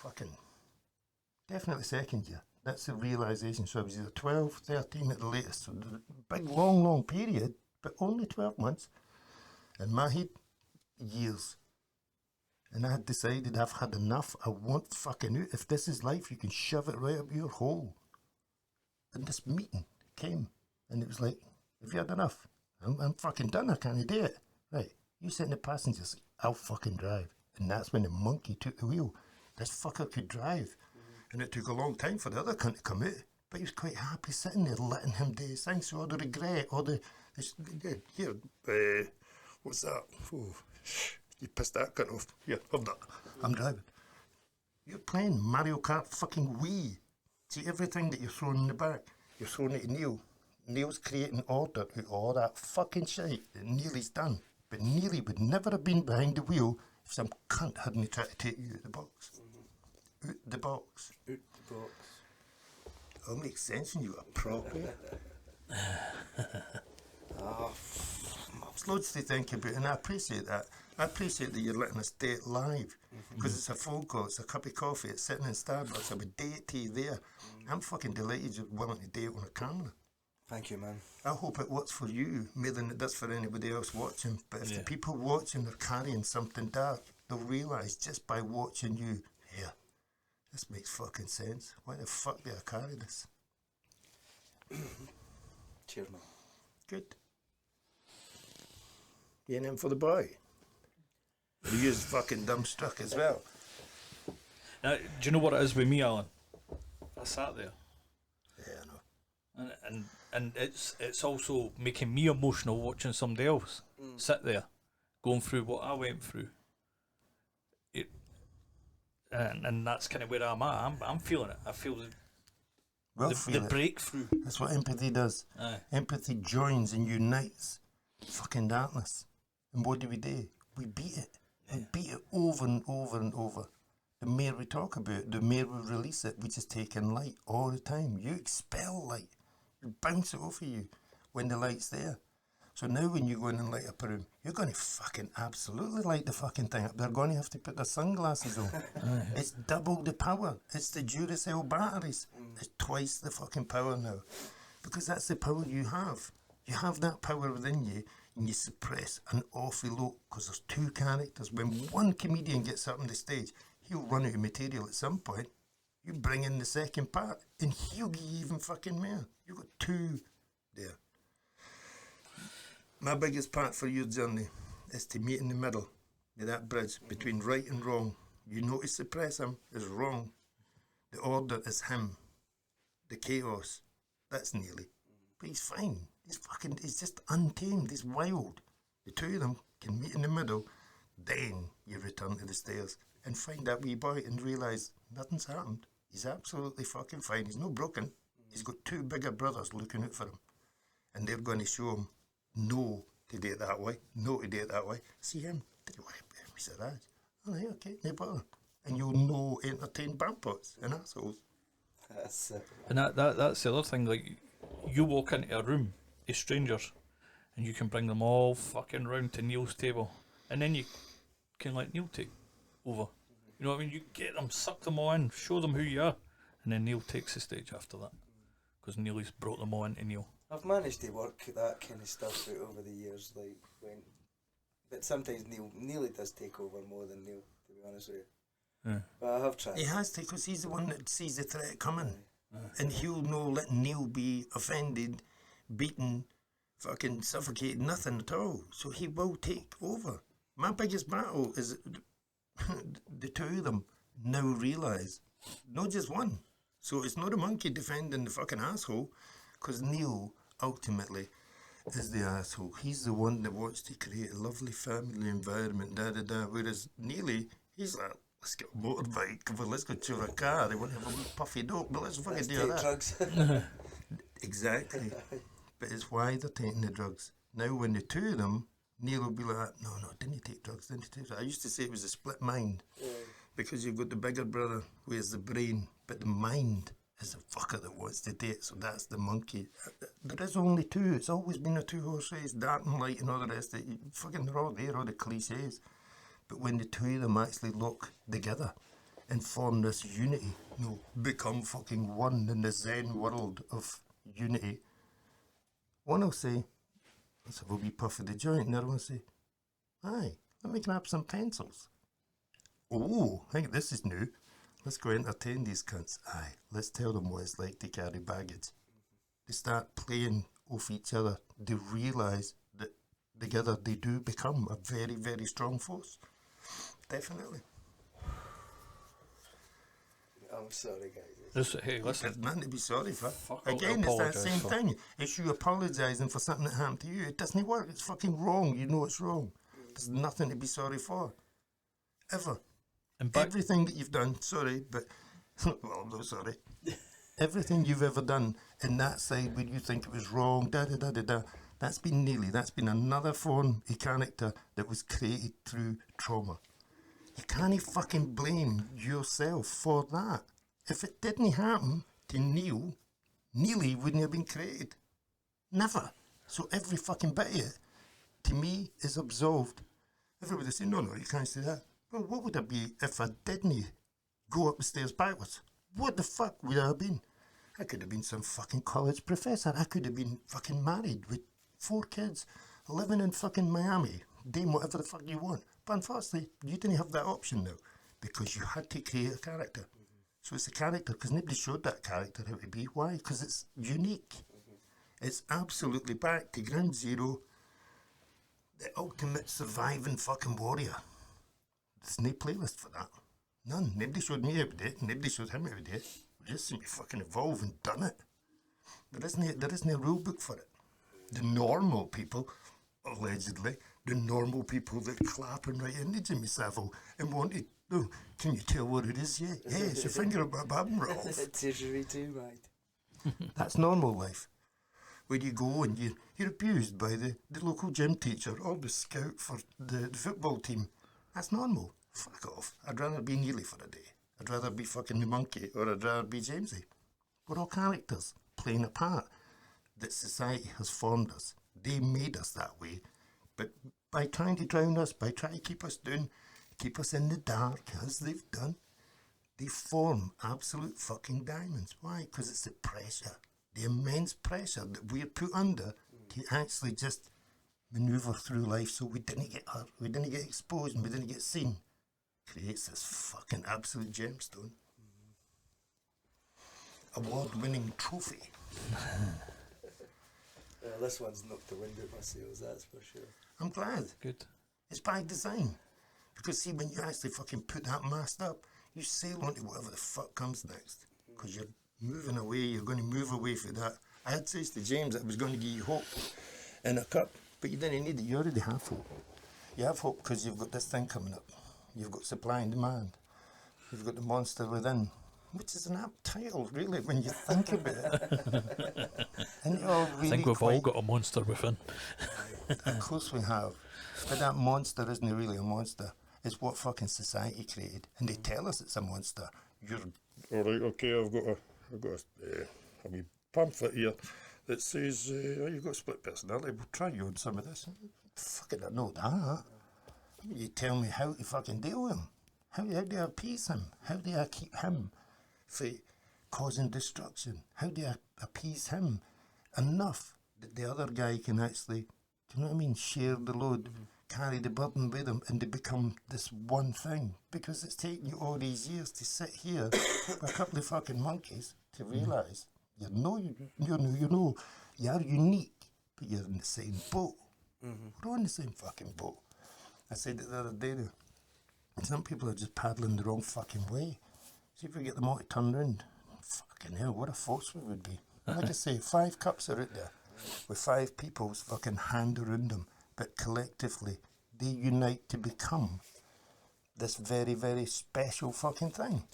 fucking, definitely second year. That's the realisation. So I was either 12, 13 at the latest. So the big, long period, but only 12 months. In my head, years. And I had decided I've had enough. I want fucking out. If this is life, you can shove it right up your hole. And this meeting came, and it was like, have you had enough? I'm fucking done. I can't do it. Right, you sit in the passenger seat. I'll fucking drive. And that's when the monkey took the wheel. This fucker could drive. And it took a long time for the other cunt to come out. But he was quite happy sitting there, letting him do his thing. So all the regret, all the here, what's that? Oh, you pissed that cunt off. Here, hold that. I'm driving. You're playing Mario Kart fucking Wii. See, everything that you're throwing in the back, you're throwing it to Neil. Neil's creating order out of all that fucking shit that Neely's done. But Neely would never have been behind the wheel if some cunt hadn't tried to take you out of the box. Out the box. Out the box. It'll make sense when you got proper. It's loads to think about, and I appreciate that. I appreciate that you're letting us date live, because it's a phone call, it's a cup of coffee, it's sitting in Starbucks, I would date to you there. I'm fucking delighted you're willing to date on a camera. Thank you, man. I hope it works for you more than it does for anybody else watching. But if the people watching are carrying something dark, they'll realise just by watching you, here, this makes fucking sense. Why the fuck do I carry this? Cheers, man. Good. You in for the boy? You was fucking dumbstruck as well. Now, do you know what it is with me, Alan? I sat there. Yeah, I know. And it's also making me emotional watching somebody else sit there going through what I went through. And that's kind of where I'm at. I'm feeling it. I feel the breakthrough. That's what empathy does. Aye. Empathy joins and unites fucking darkness. And what do? We beat it. We beat it over and over and over. The more we talk about it, the more we release it. We just take in light all the time. You expel light. You bounce it off of you when the light's there. So now when you go in and light up a room, you're going to fucking absolutely light the fucking thing up. They're going to have to put their sunglasses on. It's double the power. It's the Duracell batteries. It's twice the fucking power now. Because that's the power you have. You have that power within you, and you suppress an awful lot, because there's two characters. When one comedian gets up on the stage, he'll run out of material at some point. You bring in the second part, and he'll give you even fucking more. You've got two there. My biggest part for your journey is to meet in the middle of that bridge between right and wrong. You know to suppress him is wrong. The order is him. The chaos, that's Neely. But he's fine. He's just untamed. He's wild. The two of them can meet in the middle. Then you return to the stairs and find that wee boy and realise nothing's happened. He's absolutely fucking fine. He's not broken. He's got two bigger brothers looking out for him. And they're going to show him no to do it that way, no to do it that way. See him, did you want to be said that? Oh yeah, okay, no bother. And you'll no entertain bampots and assholes. That's it. And that's the other thing, like, you walk into a room of strangers and you can bring them all fucking round to Neil's table, and then you can let Neil take over. You know what I mean? You get them, suck them all in, show them who you are, and then Neil takes the stage after that, because Neil's brought them all into Neil. I've managed to work that kind of stuff out over the years, but sometimes Neil does take over more than Neil, to be honest with you. Yeah. But I have tried. He has to, because he's the one that sees the threat coming. And he'll not let Neil be offended, beaten, fucking suffocated, nothing at all. So he will take over. My biggest battle is the two of them now realise, not just one. So it's not a monkey defending the fucking asshole, because Neil ultimately is the asshole. He's the one that wants to create a lovely family environment, whereas Neely, he's like, let's get a motorbike, well, let's go to a car, they want to have a wee puffy dope, but let's fucking do that. Drugs. Exactly. But it's why they're taking the drugs. Now when the two of them, Neil will be like, no, didn't he take drugs, didn't he take drugs? I used to say it was a split mind, because you've got the bigger brother who has the brain, but the mind is a fucker that wants to date, so that's the monkey. There is only two. It's always been a two-horse race, dark and light and all the rest of it. Fucking they're all there, all the cliches. But when the two of them actually look together and form this unity, become fucking one in the Zen world of unity, one will say, let's have a wee puff of the joint, and the other one will say, aye, let me grab some pencils. Oh, I think this is new. Let's go entertain these cunts. Aye, let's tell them what it's like to carry baggage. They start playing off each other. They realise that together they do become a very, very strong force. Definitely. I'm sorry, guys. Hey, listen. There's nothing to be sorry for. Fuck all to Again, it's that apologise same for. thing. It's you apologising for something that happened to you. It doesn't work. It's fucking wrong. You know it's wrong. There's nothing to be sorry for. Ever. And back, Everything that you've done, sorry, but, well, I'm not sorry. Everything you've ever done in that side where you think it was wrong, that's been another form of character that was created through trauma. You can't fucking blame yourself for that. If it didn't happen to Neely wouldn't have been created. Never. So every fucking bit of it, to me, is absolved. Everybody say, no, you can't say that. Well, what would it be if I didn't go up the stairs backwards? What the fuck would I have been? I could have been some fucking college professor. I could have been fucking married with 4 kids, living in fucking Miami, doing whatever the fuck you want. But unfortunately, you didn't have that option now because you had to create a character. So it's a character because nobody showed that character how to be. Why? Because it's unique. It's absolutely back to ground zero. The ultimate surviving fucking warrior. There's no playlist for that. None. Nobody showed me how to do it. Nobody showed him how to do it. We just seem to fucking evolve and done it. There isn't a rule book for it. The normal people, allegedly, the normal people that clapping right into Jimmy Savile and wanted, oh, can you tell what it is? Yeah, it's your finger up my bum, Rolf. Treasury too, right? That's normal life. Where you go and you're abused by the local gym teacher or the scout for the football team. That's normal. Fuck off. I'd rather be Neely for a day. I'd rather be fucking the monkey or I'd rather be Jamesy. We're all characters playing a part that society has formed us. They made us that way. But by trying to drown us, by trying to keep us down, keep us in the dark as they've done, they form absolute fucking diamonds. Why? Because it's the pressure, the immense pressure that we're put under to actually just manoeuvre through life so we didn't get hurt, we didn't get exposed, and we didn't get seen. Creates this fucking absolute gemstone. Award-winning trophy. This one's knocked the wind out my sails, that's for sure. I'm glad. good. It's by design. Because see, when you actually fucking put that mast up, you sail onto whatever the fuck comes next. Because you're moving away, you're going to move away from that. I had said to James that I was going to give you hope in a cup, but you didn't need it. You already have hope. You have hope because you've got this thing coming up. You've got supply and demand. You've got the monster within, which is an apt title, really, when you think about it. And it all really I think we've all got a monster within. Of course we have. But that monster isn't really a monster. It's what fucking society created. And they tell us it's a monster. You're alright, okay, I've got a wee pamphlet here that says, oh, you've got split personality, we'll try you on some of this. Fucking I know that. You tell me how to fucking deal with him. How do I appease him? How do I keep him from causing destruction? How do I appease him enough that the other guy can actually, do you know what I mean, share the load, carry the burden with him, and they become this one thing? Because it's taken you all these years to sit here with a couple of fucking monkeys to realise you are unique, but you're in the same boat. We're on the same fucking boat. I said it the other day though. Some people are just paddling the wrong fucking way. See if we get them all to turn round. Fucking hell, what a force we would be. Like I say, 5 cups are out there with 5 people's fucking hand around them, but collectively they unite to become this very, very special fucking thing.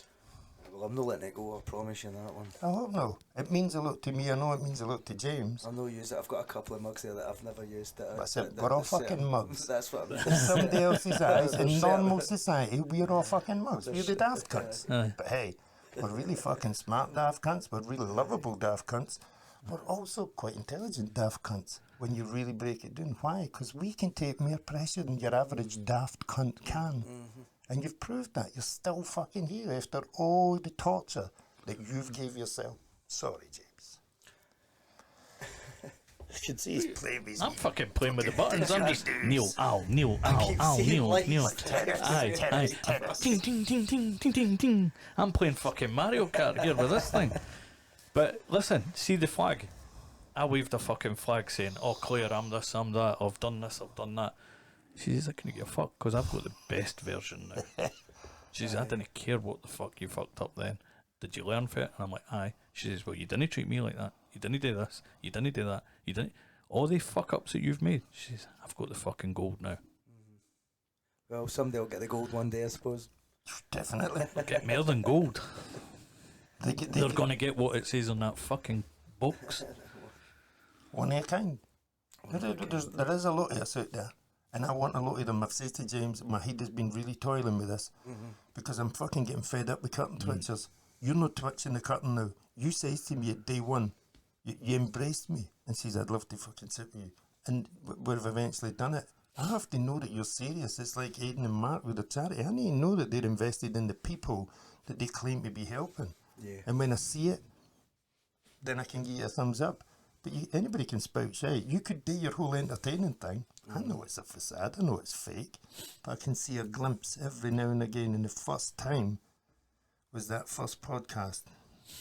Well, I'm not letting it go, I promise you that one. I hope no. It means a lot to me. I know it means a lot to James. I'll not use it. I've got a couple of mugs there that I've never used. That's it. We're all fucking mugs. That's what I'm In somebody else's eyes, in normal society, we're all fucking mugs. We're the daft cunts. Aye. But hey, we're really fucking smart daft cunts. We're really lovable daft cunts. We're also quite intelligent daft cunts when you really break it down. Why? Because we can take more pressure than your average daft cunt can. And you've proved that. You're still fucking here after all the torture that you've gave yourself. Sorry, James. should see he's playing with I'm fucking playing with the buttons. I'm just Neil, ow, seeing Neil. lights. Aye. Ting, ting, ting, ting, ting, ting, ting. I'm playing fucking Mario Kart here with this thing. But listen, see the flag. I waved a fucking flag saying, "Oh, Claire, I'm this, I'm that. I've done this, I've done that." She says, "I couldn't give a fuck because I've got the best version now." She says, "I didn't care what the fuck you fucked up then. Did you learn from it?" And I'm like, "Aye." She says, "Well, you didn't treat me like that. You didn't do this. You didn't do that. You didn't. All the fuck ups that you've made." She says, "I've got the fucking gold now." Well, someday I'll get the gold one day, I suppose. Definitely. Get more than gold. They're They going to get what it says on that fucking box. one at a time. There is a lot of us out there, and I want a lot of them. I've said to James, my head has been really toiling with this because I'm fucking getting fed up with curtain twitchers. You're not twitching the curtain now. You says to me at day one, you embraced me and says, "I'd love to fucking sit with you." And we've eventually done it. I have to know that you're serious. It's like Aidan and Mark with the charity. I need to know that they're invested in the people that they claim to be helping. Yeah. And when I see it, then I can give you a thumbs up. But anybody can spout shit. You could do your whole entertaining thing. I know it's a facade. I know it's fake. But I can see a glimpse every now and again. And the first time was that first podcast.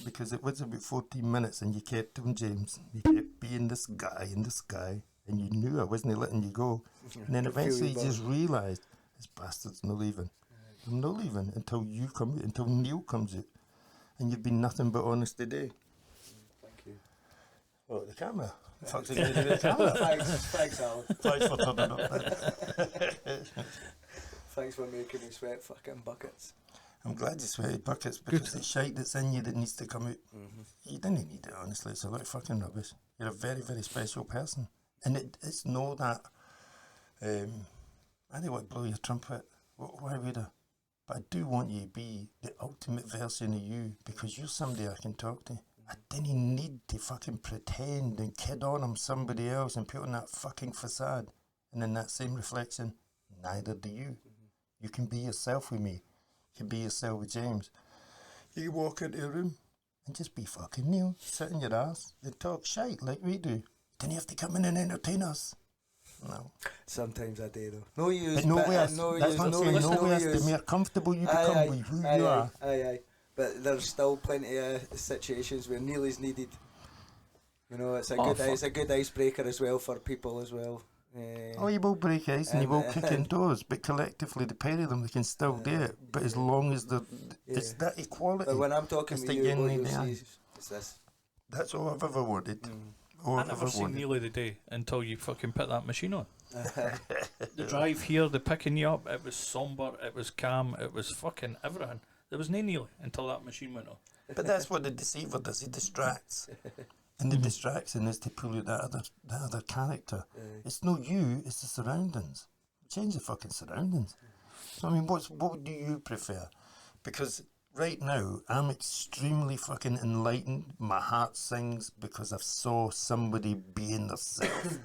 Because it was about 14 minutes and you kept on, James. You kept being this guy and this guy. And you knew I wasn't letting you go. And then eventually you just realised, this bastard's not leaving. I'm not leaving until you come out, until Neil comes out. And you've been nothing but honest today. Thank you. Oh, the camera. Fuck's it going to do the camera? Thanks, Alan. Thanks for turning up. Thanks for making me sweat fucking buckets. I'm glad you sweated buckets because it's shite that's in you that needs to come out. You didn't need it, honestly. It's a lot of fucking rubbish. You're a very, very special person. And it's no that, I don't want to blow your trumpet. Why would I? But I do want you to be the ultimate version of you because you're somebody I can talk to. I didn't need to fucking pretend and kid on I'm somebody else and put on that fucking facade. And in that same reflection, neither do you. You can be yourself with me. You can be yourself with James. You can walk into a room and just be fucking Neil, sit in your ass and talk shite like we do. Then you have to come in and entertain us. No. Sometimes I do though. No use. But no worse. That's not saying no worse. The use. more comfortable you become with who you are. Aye. But there's still plenty of situations where Neil is needed. You know, it's a good icebreaker as well for people as well. You will break ice and you will kick indoors, but collectively the pair of them they can still do it. But as long as it's that equality. But when I'm talking it's with the you, yin what and you'll the yang. see is this. That's all I've ever wanted. All I I've never ever seen wanted. Neil of the day until you fucking put that machine on. The drive here, the picking you up, it was sombre, it was calm, it was fucking everything. There was no Neil until that machine went on. But that's what the deceiver does. He distracts. And the distraction is to pull out that other character. It's not you, it's the surroundings. Change the fucking surroundings. So, I mean, what do you prefer? Because right now, I'm extremely fucking enlightened. My heart sings because I've saw somebody being themselves.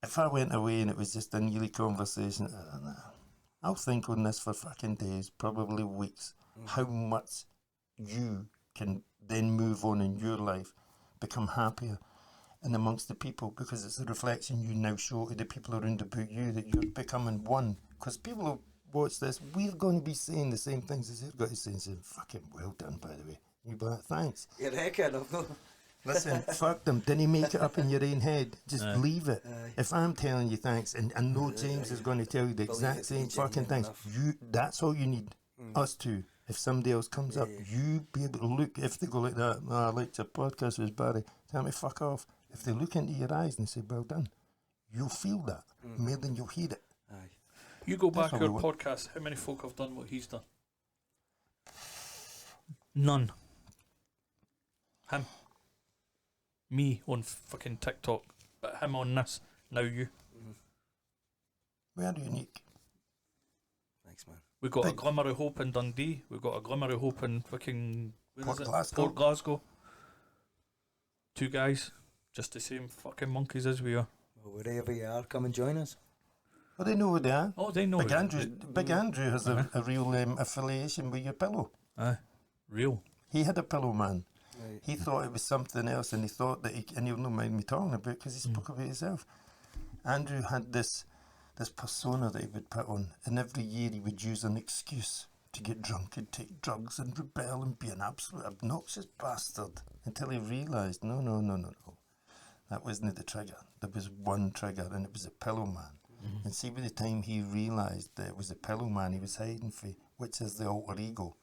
If I went away and it was just a Neely conversation, I don't know. I'll think on this for fucking days, probably weeks, how much you can then move on in your life, become happier and amongst the people, because it's a reflection you now show to the people around about you that you're becoming one. Because people will watch this, we're going to be saying the same things as they've got to say and saying, fucking well done, by the way. You'll be like, thanks. You reckon? I've not. Listen, fuck them. Didn't make it up in your own head. Just leave it. If I'm telling you thanks, and I know James is going to tell you the exact same fucking things, that's all you need. Us two. If somebody else comes up, you be able to look. If they go like that, I liked your podcast with Barry, tell me fuck off. If they look into your eyes and say, well done, you'll feel that more than you'll hear it. Aye. You go back That's our how we podcast, how many folk have done what he's done? None. Him. Me on fucking TikTok, but him on this. Now you. We are unique. Thanks, man. We got a glimmer of hope in Dundee. We got a glimmer of hope in fucking Port Glasgow. Two guys, just the same fucking monkeys as we are. Well, wherever you are, come and join us. Well, they know who they are. Oh, they know. Big Andrew has a real affiliation with your pillow. Aye, real. He had a pillow man. Right. He thought it was something else, and he thought that and he'll not mind me talking about because he spoke about himself. Andrew had this persona that he would put on, and every year he would use an excuse to get drunk and take drugs and rebel and be an absolute obnoxious bastard until he realised, no. That wasn't the trigger. There was one trigger, and it was a pillow man. And see, by the time he realised that it was a pillow man he was hiding for, which is the alter ego,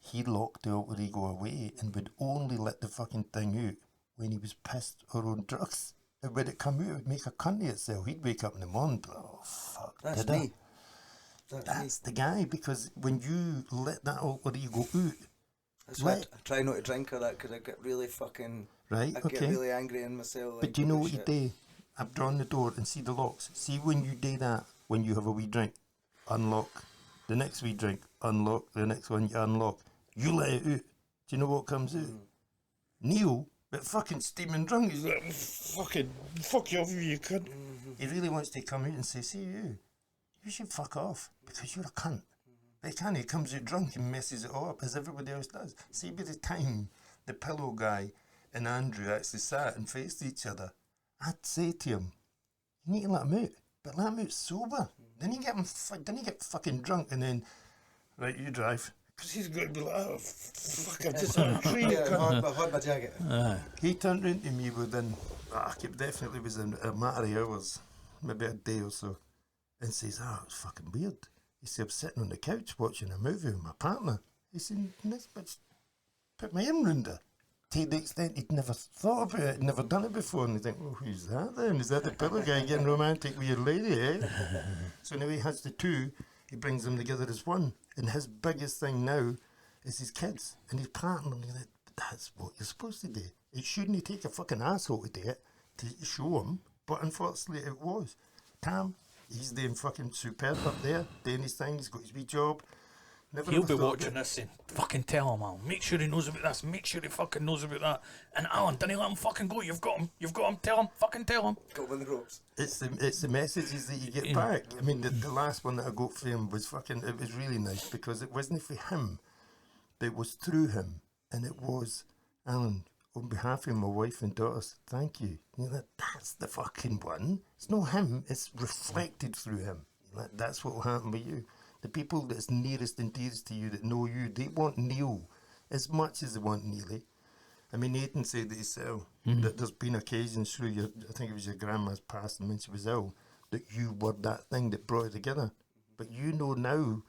he locked the alter ego away and would only let the fucking thing out when he was pissed or on drugs. And when it come out, it would make a cunt of itself. He'd wake up in the morning, but, oh, fuck. That's did I? me. That's the guy, because when you let that alter ego out, That's why I try not to drink or that, because I get really fucking... right, I okay. get really angry in myself. But do you know what you do? I've drawn the door and see the locks. See when you do that, when you have a wee drink, unlock. The next wee drink, unlock. The next one, you unlock. You let it out. Do you know what comes out? Neil, but fucking steaming drunk, he's like, fucking, fuck you off, you cunt. He really wants to come out and say, see you should fuck off, because you're a cunt. But he can't, he comes out drunk and messes it all up, as everybody else does. See, by the time the pillow guy and Andrew actually sat and faced each other, I'd say to him, you need to let him out, but let him out sober. Then you get him, then you get fucking drunk, and then, right, you drive. Because he's going to be like, oh, fuck, I've just had a tree. I've had my jacket. He turned round to me within, it definitely was in a matter of hours, maybe a day or so, and says, it was fucking weird. He said, I'm sitting on the couch watching a movie with my partner. He said, this bitch put my arm round her. To the extent he'd never thought about it, never done it before, and you think, well, who's that then? Is that the pillow guy getting romantic with your lady, eh? So now he has the two, he brings them together as one, and his biggest thing now is his kids and his partner. And you're like, that's what you're supposed to do. It shouldn't take a fucking asshole to do it, to show him, but unfortunately it was. Tam, he's doing fucking superb up there, doing his thing, he's got his wee job. Never He'll ever be thought watching of it. this saying, fucking tell him, Alan. Make sure he knows about this. Make sure he fucking knows about that. And Alan, don't let him fucking go. You've got him. Tell him. Fucking tell him. Got one of the ropes. It's the messages that you get back. I mean, the last one that I got for him was fucking, it was really nice, because it wasn't for him, but it was through him. And it was, Alan, on behalf of my wife and daughters, thank you. You're like, that's the fucking one. It's not him, it's reflected through him. You're like, that's what will happen with you. The people that's nearest and dearest to you that know you, they want Neil as much as they want Neely. I mean, Nathan said himself that there's been occasions through your, I think it was your grandma's passing when she was ill, that you were that thing that brought it together. But you know now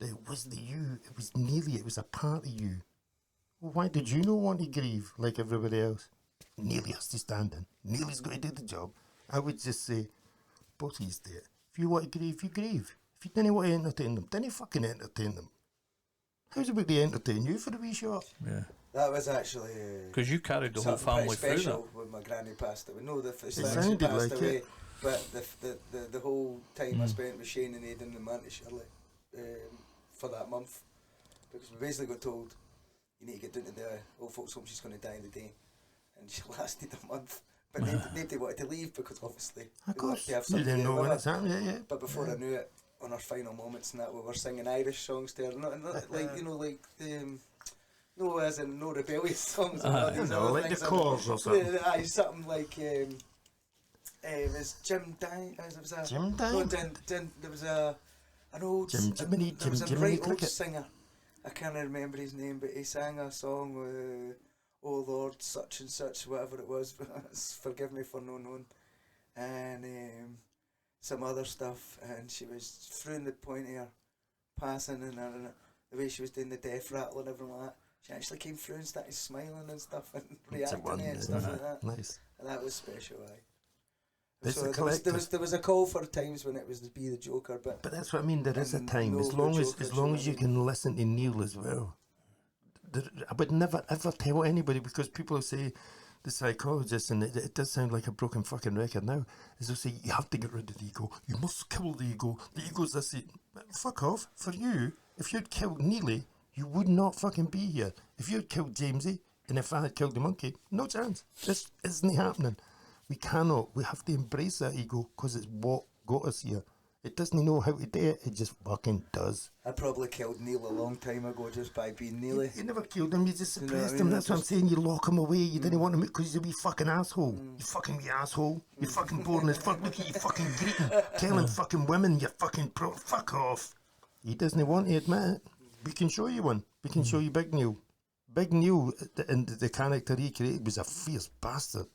that it wasn't you, it was Neely, it was a part of you. Well, why did you not want to grieve like everybody else? Neely has to stand in. Neely's got to do the job. I would just say, both of you do it. If you want to grieve, you grieve. If you didn't want to entertain them, then you fucking entertain them. How's about they entertain you for the wee shot? Yeah. That was actually... Because you carried the whole something family pretty through special that. when my granny passed away. No, the first It time she sounded passed like away, it. but the whole time I spent with Shane and Aidan and Manty Shirley for that month, because we basically got told, you need to get down to the old folks' home, she's going to die in the day, and she lasted a month. But nobody wanted to leave, because obviously Of we wanted course, to have you somebody didn't know there when with it's her. happening, yeah. But before I knew it, on our final moments and that, we were singing Irish songs to her, not like, you know, like no, as in no rebellious songs. And all these No, other like the things. Cores or something. Aye, something like was Jim Dine. There was a Jim Dine? No, there was an old Jiminy, there was a Jiminy right old Cricket. singer. I can't remember his name, but he sang a song with "Oh Lord, such and such," whatever it was. Forgive me for no knowing, and some other stuff. And she was through the point of her passing, and the way she was doing the death rattle and everything like that. She actually came through and started smiling and stuff and It's a reacting one, to it and stuff like that. Nice. And that was special, aye. It's So a there was a call for times when it was to be the Joker, but But that's what I mean. There is a And time, no as long as jokers, you can listen to Neil as well. I would never ever tell anybody, because people say, the psychologist, and it does sound like a broken fucking record now, is they'll say you have to get rid of the ego. You must kill the ego. The ego's this. Fuck off. For you, if you'd killed Neely, you would not fucking be here. If you'd killed Jamesy, and if I had killed the monkey, no chance. This isn't happening. We cannot. We have to embrace that ego, because it's what got us here. It doesn't know how to do it. It just fucking does. I probably killed Neil a long time ago just by being Neely. You never killed him. You just You know what I suppressed mean? him. That's what I'm Just- saying. You lock him away. You didn't want him because he's a wee fucking asshole. You fucking wee asshole. You fucking boring as fuck. Look at you fucking greeting, telling fucking women you fucking pro. Fuck off. He doesn't want to admit it. We can show you one. We can show you Big Neil. Big Neil, and the character he created was a fierce bastard.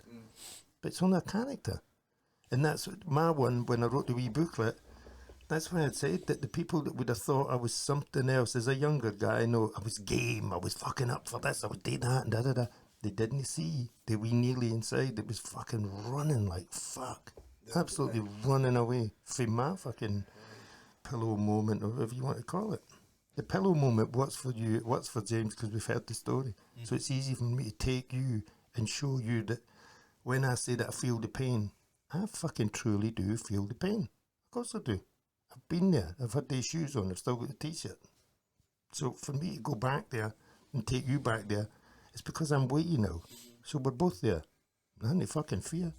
But it's only a character. And that's what my one, when I wrote the wee booklet, that's why I'd said that the people that would have thought I was something else as a younger guy, I know I was game, I was fucking up for this, I would do that, and da da da. They didn't see the wee Neely inside that was fucking running like fuck. Absolutely running away from my fucking pillow moment, or whatever you want to call it. The pillow moment works for you, it works for James because we've heard the story. So it's easy for me to take you and show you that when I say that I feel the pain, I fucking truly do feel the pain. Of course I do. I've been there. I've had these shoes on. I've still got the t-shirt. So for me to go back there and take you back there, it's because I'm with you now. So we're both there. Nothing to fucking fear.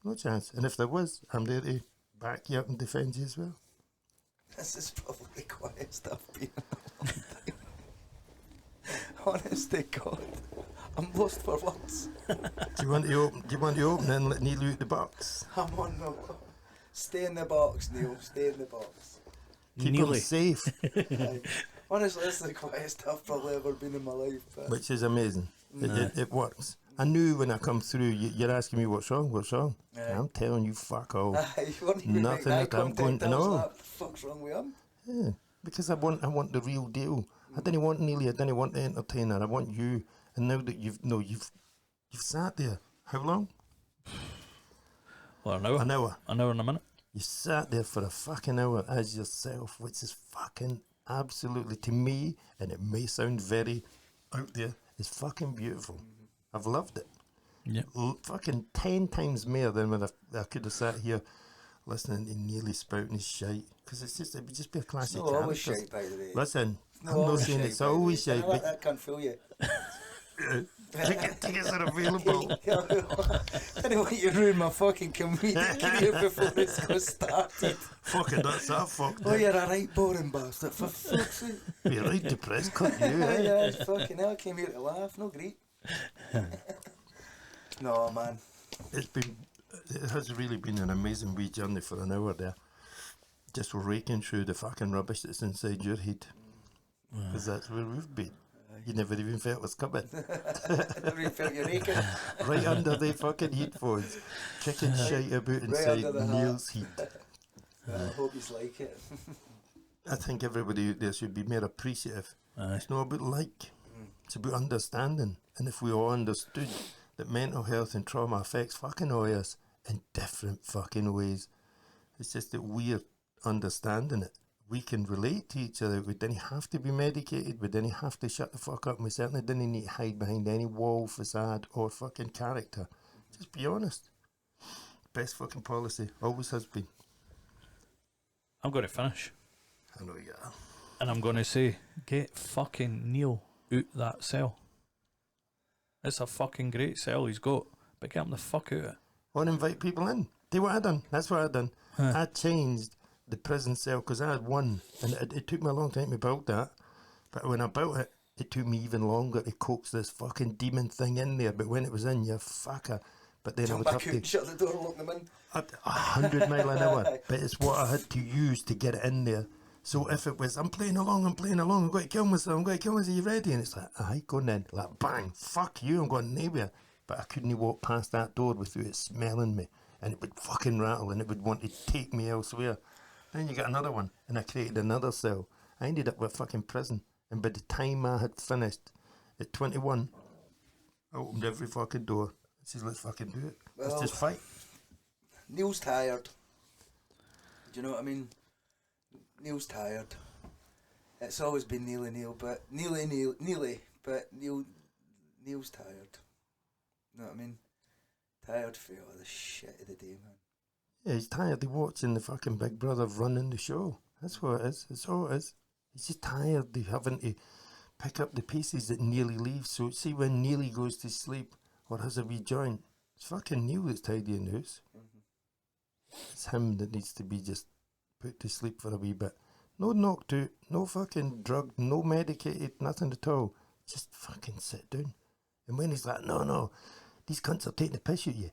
No chance. And if there was, I'm there to back you up and defend you as well. This is probably the quietest I've been in a long time. Honest to God, I'm lost for words. Do you want to open it and let Neil out the box? I'm on no. Stay in the box, Neil. Stay in the box. Keep Nearly. him safe, Aye. Honestly, this is the quietest I've probably ever been in my life. But which is amazing. It works. I knew when I come through, you're asking me what's wrong, what's wrong. Aye. I'm telling you, fuck all. Aye, you weren't even Nothing making eye that I'm going contact. to I was know. like, what the fuck's wrong with him? Yeah, because I want the real deal. I didn't want Neely. I didn't want the entertainer. I want you. And now that you've sat there. How long? Well, an hour. An hour. An hour and a minute. You sat there for a fucking hour as yourself, which is fucking absolutely, to me, and it may sound very out there, it's fucking beautiful. I've loved it. Yeah. Fucking 10 times more than when I could have sat here listening to Neely spouting his shite. Because it would just be a classic No, always character. shite, by the way. Listen, No, I'm not always saying shite, it's by the always way. shite, Can I let but that cunt fool you? tickets are available. I didn't want you to ruin my fucking comedic career before this got started. Fuck it, that's that fucked Oh, it. you're a right boring bastard, for fuck's sake. Be right depressed, cut you, eh? Yeah, fucking hell, I came here to laugh, no great. No, man. It has really been an amazing wee journey for an hour there. Just raking through the fucking rubbish that's inside your head. Because that's where we've been. You never even felt us coming. Never even felt you raking. Right under the fucking headphones. Kicking shite about inside under the hat. Neil's heat. I hope he's like it. I think everybody out there should be more appreciative. Aye. It's not about like. It's about understanding. And if we all understood that mental health and trauma affects fucking all of us in different fucking ways, it's just that we're understanding it. We can relate to each other. We didn't have to be medicated. We didn't have to shut the fuck up. And we certainly didn't need to hide behind any wall, facade, or fucking character. Just be honest. Best fucking policy. Always has been. I'm going to finish. I know you are. And I'm going to say, get fucking Neil out that cell. It's a fucking great cell he's got, but get him the fuck out of it. Want to invite people in. Do what I done. That's what I done. I changed the prison cell because I had one, and it took me a long time to build that. But when I built it, it took me even longer to coax this fucking demon thing in there. But when it was in, you fucker. But then I Come would back have out to and shut the door and lock them in. at 100 mile an hour. But it's what I had to use to get it in there. So if it was, I'm playing along, I'm going to kill myself, are you ready? And it's like, aye, go on then. Like, bang, fuck you, I'm going nowhere. But I couldn't walk past that door without it smelling me. And it would fucking rattle and it would want to take me elsewhere. Then you get another one. And I created another cell. I ended up with fucking prison. And by the time I had finished, at 21, I opened every fucking door. I said, let's fucking do it. Let's Well, just fight. Neil's tired. Do you know what I mean? Neil's tired. It's always been Neil, but Neil's tired. Know what I mean? Tired for all the shit of the day, man. Yeah, he's tired of watching the fucking Big Brother running the show. That's what it is. That's all it is. He's just tired of having to pick up the pieces that Neely leaves. So see when Neely goes to sleep or has a wee joint, it's fucking Neil that's tidying the house. It's him that needs to be just put to sleep for a wee bit. No knocked out, no fucking drugged, no medicated, nothing at all. Just fucking sit down. And when he's like, no, these cunts are taking the piss at you.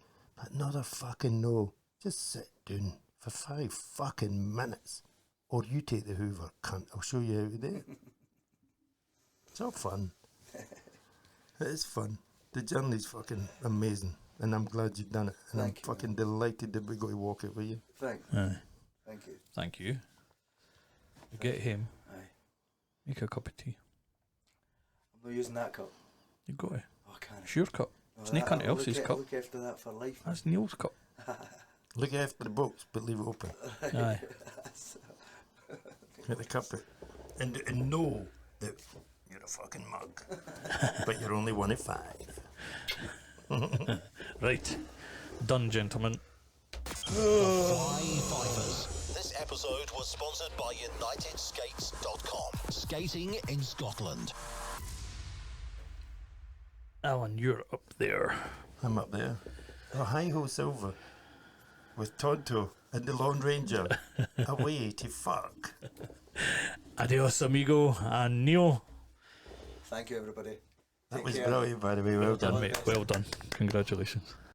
Another fucking no. Just sit down for 5 fucking minutes. Or you take the Hoover, cunt. I'll show you how to do it. It's all fun. It is fun. The journey's fucking amazing. And I'm glad you've done it. And Thank I'm you, fucking delighted that we got to walk it with you. Thank Aye. you. Thank you. You get him. Aye. Make a cup of tea. I'm not using that cup. You got it. Oh, I can't. It's your cup. No, It's no cunt else's cup. Look after that for life. That's Neil's cup. Look after the box, but leave it open. Aye. Get the cup out. And know that you're a fucking mug. But you're only 1 of 5. Right. Done, gentlemen. Fly Fifers. This episode was sponsored by UnitedSkates.com. Skating in Scotland. Alan, you're up there. I'm up there. Oh, hi-ho silver. With Tonto and the Lone Ranger. Away to fuck. Adios, amigo. And Neil. Thank you, everybody. That Take was care. brilliant, by the way. Well done. Mate. Well done. Congratulations.